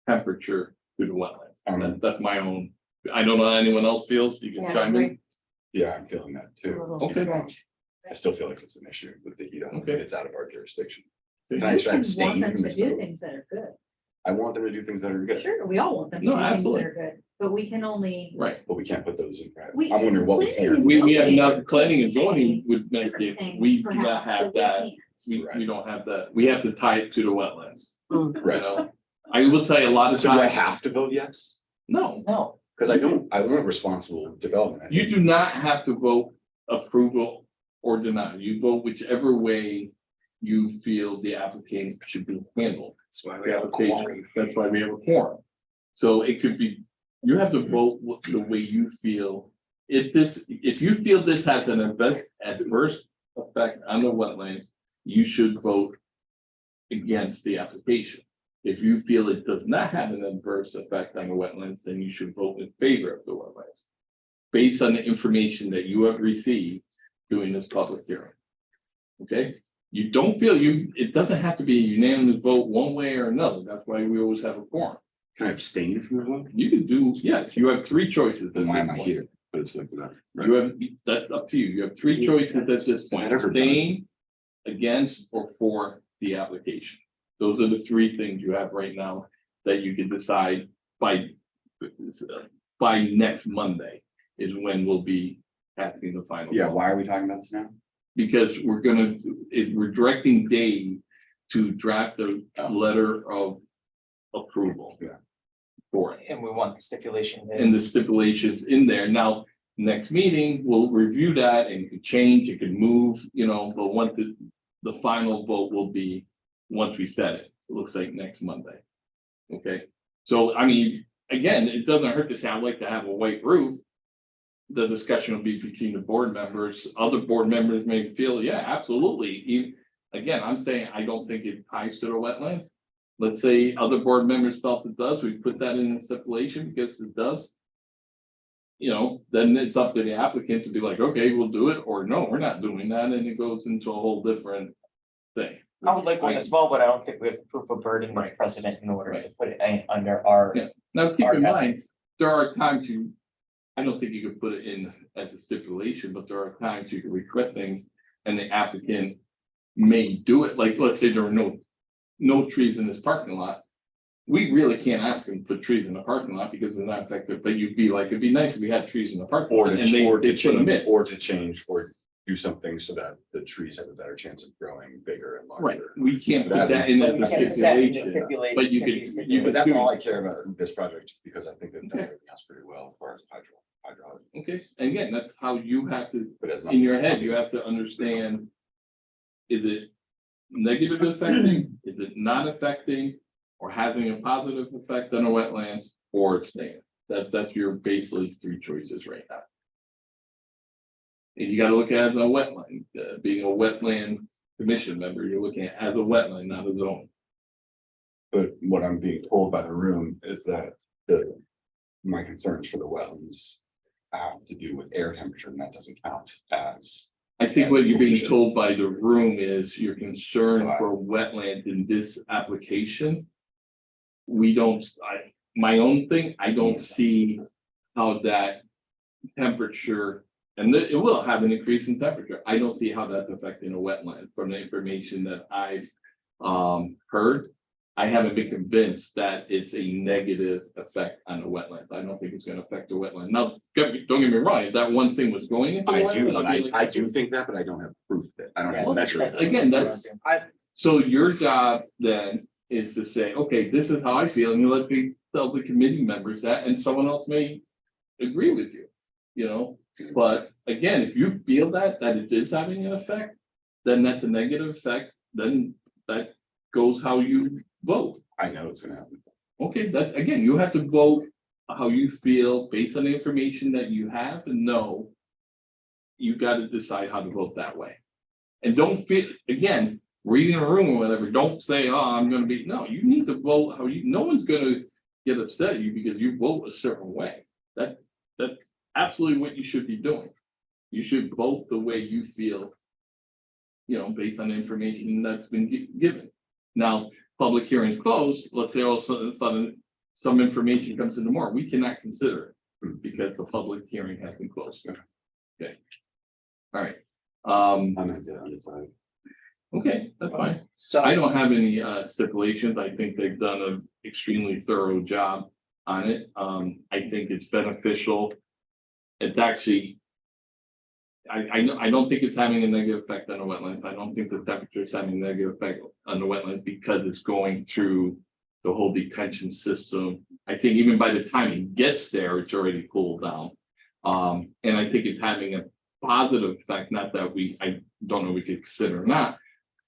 Speaker 4: temperature to the wetlands. That's my own, I don't know how anyone else feels. You can
Speaker 11: Yeah,
Speaker 4: chime in.
Speaker 1: Yeah, I'm feeling that too.
Speaker 4: Okay.
Speaker 1: I still feel like it's an issue with the heat,
Speaker 4: Okay.
Speaker 1: it's out of our jurisdiction.
Speaker 2: You
Speaker 1: Can I
Speaker 2: can
Speaker 1: abstain
Speaker 2: want them
Speaker 1: from
Speaker 2: to
Speaker 1: this
Speaker 2: do
Speaker 1: vote?
Speaker 2: things that are good.
Speaker 1: I want them to do things that are good,
Speaker 2: Sure, we all want them to
Speaker 4: No,
Speaker 2: do things that
Speaker 4: absolutely.
Speaker 2: are good, but we can only.
Speaker 4: Right.
Speaker 1: but we can't put those in. I'm
Speaker 2: We-
Speaker 1: wondering what we
Speaker 2: planning
Speaker 1: can.
Speaker 2: and
Speaker 4: We have
Speaker 2: zoning
Speaker 4: enough
Speaker 2: are
Speaker 4: planning and
Speaker 2: saying
Speaker 4: zoning would make
Speaker 2: certain
Speaker 4: it,
Speaker 2: things
Speaker 4: we do not
Speaker 2: perhaps
Speaker 4: have
Speaker 2: we
Speaker 4: that.
Speaker 2: can't.
Speaker 4: we don't have that, we have to tie it to the wetlands, you
Speaker 1: Right.
Speaker 4: know? I will tell you a lot of
Speaker 1: So do I
Speaker 4: times,
Speaker 1: have to vote yes?
Speaker 4: no,
Speaker 3: No,
Speaker 1: Because I want responsible development. I
Speaker 4: you
Speaker 1: think.
Speaker 4: do not have to vote approval or deny, you vote whichever way you feel the application should be handled.
Speaker 6: That's why we
Speaker 4: The
Speaker 6: have a
Speaker 4: application,
Speaker 6: quorum.
Speaker 4: that's why we have a quorum. So it could be, you have to vote the way you feel. If you feel this has an adverse effect on the wetlands, you should vote against the application. If you feel it does not have an adverse effect on the wetlands, then you should vote in favor of the wetlands. Based on the information that you have received during this public hearing. Okay, you don't feel it doesn't have to be a unanimous vote one way or another. That's why we always have a quorum.
Speaker 1: Can I abstain from the vote?
Speaker 4: You can do, yes, you have three choices.
Speaker 1: Then
Speaker 4: at
Speaker 1: why
Speaker 4: this
Speaker 1: am I
Speaker 4: point.
Speaker 1: here? But it's like that.
Speaker 4: You have, that's up to you. You have three choices at this point,
Speaker 1: Never done.
Speaker 4: abstain, against, or for the application. Those are the three things you have right now that you can decide by next Monday is when we'll be asking the final.
Speaker 1: Yeah,
Speaker 4: vote.
Speaker 1: why are we talking about this now?
Speaker 4: Because we're directing Dave to draft a letter of approval.
Speaker 1: Yeah.
Speaker 4: For it.
Speaker 3: and we want the stipulation. that-
Speaker 4: And the stipulations in there. Now, next meeting, we'll review that and it could change, it could move, but once the final vote will be, once we set it, it looks like next Monday. Okay, so I mean, again, it doesn't hurt to say I'd like to have a white roof. The discussion will be between the board members. Other board members may feel, yeah, absolutely. Again, I'm saying I don't think it ties to the wetland. Let's say other board members felt it does, we put that in the stipulation because it does. Then it's up to the applicant to be like, okay, we'll do it, or no, we're not doing that, and it goes into a whole different thing.
Speaker 3: I would like one as well, but I don't think we have proof of burden
Speaker 4: Right.
Speaker 3: precedent in order
Speaker 4: Right.
Speaker 3: to put it under our.
Speaker 4: Yeah. Now, keep
Speaker 3: our
Speaker 4: in mind,
Speaker 3: ethics.
Speaker 4: there are times I don't think you could put it in as a stipulation, but there are times you can request things and the applicant may do it, like, let's say there were no trees in this parking lot. We really can't ask them to put trees in the parking lot because they're not effective, but you'd be like, it'd be nice if we had trees in the parking
Speaker 1: Or
Speaker 4: lot and
Speaker 1: to
Speaker 4: they
Speaker 1: or to
Speaker 4: put them
Speaker 1: change,
Speaker 4: in.
Speaker 1: or do something so that the trees have a better chance of growing bigger and
Speaker 4: Right,
Speaker 1: larger.
Speaker 4: we can't put
Speaker 1: That's-
Speaker 4: that in
Speaker 3: But we
Speaker 4: as a
Speaker 3: can put that in the
Speaker 4: stipulation,
Speaker 3: stipulation,
Speaker 4: but you
Speaker 3: can be
Speaker 4: could,
Speaker 3: stipulated.
Speaker 1: But that's all I care about in this project, because I think they've done
Speaker 4: Okay.
Speaker 1: everything else pretty well as far as hydraulic.
Speaker 4: okay, and again, that's how you have to,
Speaker 1: But as
Speaker 4: in your head, you have to understand. Is it negative affecting, is it not affecting, or having a positive effect on the wetlands, or it's staying? That's your basically three choices right now. And you gotta look at it as a wetland, being a wetland commission member, you're looking at it as a wetland, not a zone.
Speaker 1: But what I'm being told by the room is that my concerns for the wetlands have to do with air temperature, and that doesn't count as.
Speaker 4: I think what you're being told by the room is your concern for wetland in this application. We don't, my own thing, I don't see how that temperature, and it will have an increase in temperature. I don't see how that's affecting a wetland from the information that I've heard. I haven't been convinced that it's a negative effect on the wetlands. I don't think it's gonna affect the wetland. Now, don't get me wrong, if that one thing was going into the
Speaker 1: I do,
Speaker 4: wetland, I'd be like,
Speaker 1: I do think that, but I don't have proof of it. I don't have
Speaker 3: Yeah,
Speaker 1: measure.
Speaker 3: that's-
Speaker 4: Again, that's-
Speaker 3: I,
Speaker 4: so your job then is to say, okay, this is how I feel, and you let me tell the committee members that, and someone else may agree with you. But again, if you feel that it is having an effect, then that's a negative effect, then that goes how you vote.
Speaker 1: I know it's gonna happen.
Speaker 4: Okay, that, again, you have to vote how you feel based on the information that you have and know. You gotta decide how to vote that way. And don't feel, again, reading a room or whatever, don't say, oh, I'm gonna be, no, you need to vote how no one's gonna get upset at you because you vote a certain way. That's absolutely what you should be doing. You should vote the way you feel. Based on the information that's been given. Now, public hearings closed, let's say all of a sudden, some information comes in tomorrow, we cannot consider it because the public hearing has been closed. Okay. All right.
Speaker 1: I'm gonna get on the side.
Speaker 4: Okay, that's fine.
Speaker 3: so
Speaker 4: I don't have any stipulations. I think they've done an extremely thorough job on it. I think it's beneficial. It's actually I don't think it's having a negative effect on the wetlands. I don't think the temperature is having a negative effect on the wetlands because it's going through the whole detention system. I think even by the time it gets there, it's already cooled down. And I think it's having a positive effect, not that I don't know we could consider or not,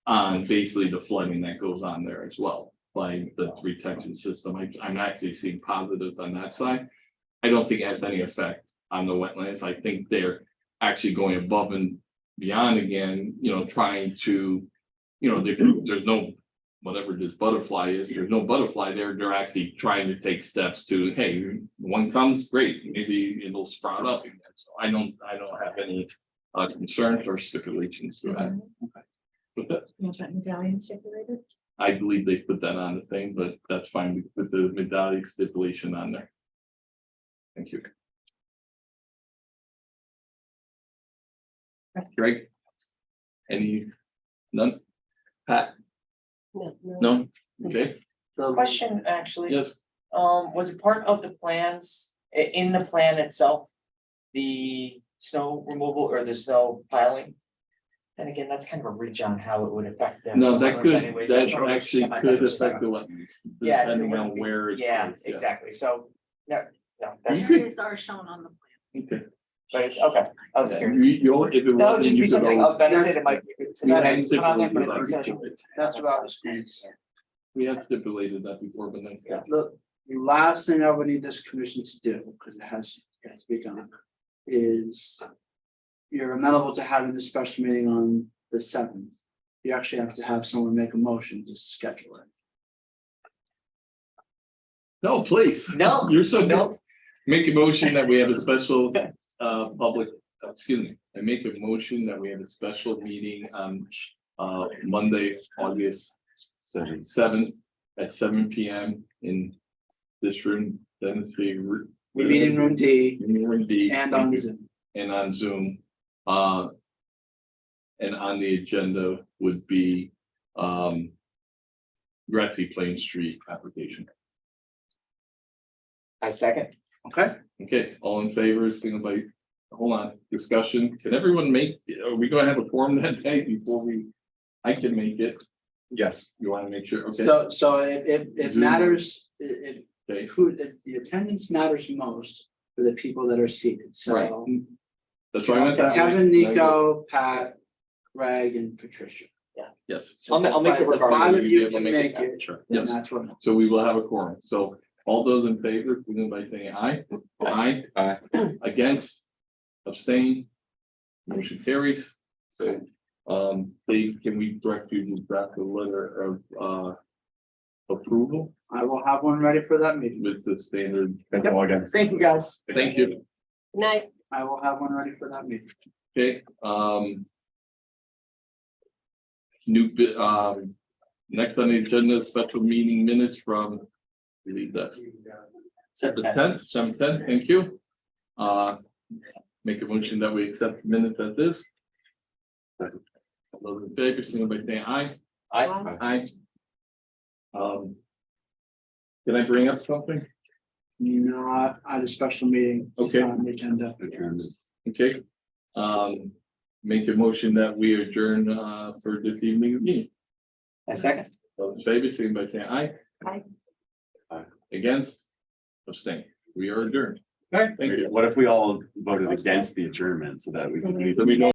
Speaker 4: on basically the flooding that goes on there as well by the retention system. I'm actually seeing positives on that side. I don't think it has any effect on the wetlands. I think they're actually going above and beyond again, trying to, there's no, whatever this butterfly is, there's no butterfly there. They're actually trying to take steps to, hey, one comes, great, maybe it'll sprout up again. So I don't have any concerns or stipulations to that. But that,
Speaker 9: Was that medallion stipulated?
Speaker 4: I believe they put that on the thing, but that's fine. We put the medallion stipulation on there. Thank you. Greg? Any? None? Pat? No? Okay,
Speaker 3: Question, actually.
Speaker 4: yes.
Speaker 3: Was it part of the plans, in the plan itself? The snow removal or the snow piling? And again, that's kind of a reach on how it would affect them.
Speaker 4: No, that could,
Speaker 3: anyways.
Speaker 4: that
Speaker 3: That's what I was
Speaker 4: actually
Speaker 3: kind of
Speaker 4: could
Speaker 3: understand.
Speaker 4: affect the wetlands.
Speaker 3: Yeah,
Speaker 4: Depending on where it's.
Speaker 3: Yeah,
Speaker 4: placed,
Speaker 3: exactly, so, no, that's,
Speaker 4: could-
Speaker 2: Areas are shown on the plan.
Speaker 4: Okay.
Speaker 3: but it's, okay, I was
Speaker 4: Yeah,
Speaker 3: curious.
Speaker 4: if it
Speaker 3: That would
Speaker 4: wasn't,
Speaker 3: just
Speaker 4: you
Speaker 3: be
Speaker 4: could
Speaker 3: something
Speaker 4: always-
Speaker 3: of benefit, it might be. good to
Speaker 4: We
Speaker 3: know.
Speaker 4: had
Speaker 3: Put on there
Speaker 4: stipulated
Speaker 3: for the
Speaker 4: that
Speaker 3: next session.
Speaker 4: before.
Speaker 5: That's what I was going to say.
Speaker 4: We have stipulated that before, but then.
Speaker 5: The last thing I would need this commission to do, because it has to be done, is you're amenable to having the special meeting on the 7th. You actually have to have someone make a motion to schedule it.
Speaker 4: No, please.
Speaker 3: No,
Speaker 4: You're so.
Speaker 3: no.
Speaker 4: Make a motion that we have a special public, excuse me, I make a motion that we have a special meeting on Monday, August 7th at 7 p.m. in this room, then it's being.
Speaker 5: Meeting room D
Speaker 4: Room D.
Speaker 5: and on Zoom.
Speaker 4: And on Zoom. And on the agenda would be Grassy Plain Street application.
Speaker 3: I second.
Speaker 5: Okay,
Speaker 4: Okay, all in favor, signify, hold on, discussion, can everyone make, are we gonna have a forum that day before I can make it,
Speaker 1: Yes,
Speaker 4: you wanna make sure, okay?
Speaker 5: so it
Speaker 4: Zoom.
Speaker 5: matters,
Speaker 4: Okay,
Speaker 5: the attendance matters most for the people that are seated,
Speaker 4: Right.
Speaker 5: so.
Speaker 4: that's why I went that way.
Speaker 5: Kevin, Nico, Pat, Greg, and Patricia.
Speaker 4: Yes.
Speaker 5: So
Speaker 3: I'll make it
Speaker 5: if the five
Speaker 3: regardless.
Speaker 5: of you can make it,
Speaker 4: Sure,
Speaker 5: then
Speaker 4: yes,
Speaker 5: that's what.
Speaker 4: so we will have a quorum, so all those in favor, begin by saying aye. Aye.
Speaker 1: Aye.
Speaker 4: Against, abstain, motion carries. So, Dave, can we direct you to draft a letter of approval
Speaker 5: I will have one ready for that meeting.
Speaker 4: with the standard?
Speaker 1: thank you all again.
Speaker 3: Thank you, guys.
Speaker 4: Thank you.
Speaker 9: Night.
Speaker 5: I will have one ready for that meeting.
Speaker 4: Okay, next on the agenda, special meeting minutes from, I believe that's the 10th, 7/10, thank you. Make a motion that we accept the minutes as is. All those in favor, signify by saying aye. Aye. Can I bring up something?
Speaker 5: Not at a special meeting. It's
Speaker 4: Okay.
Speaker 5: not on the agenda.
Speaker 4: Okay, make a motion that we adjourn for this evening meeting.
Speaker 3: I second.
Speaker 4: All in favor, signify by saying aye.
Speaker 9: Aye.
Speaker 4: Aye. Against, abstain, we are adjourned. Thank you.
Speaker 1: What if we all voted against the adjournment so that we could?
Speaker 4: So we don't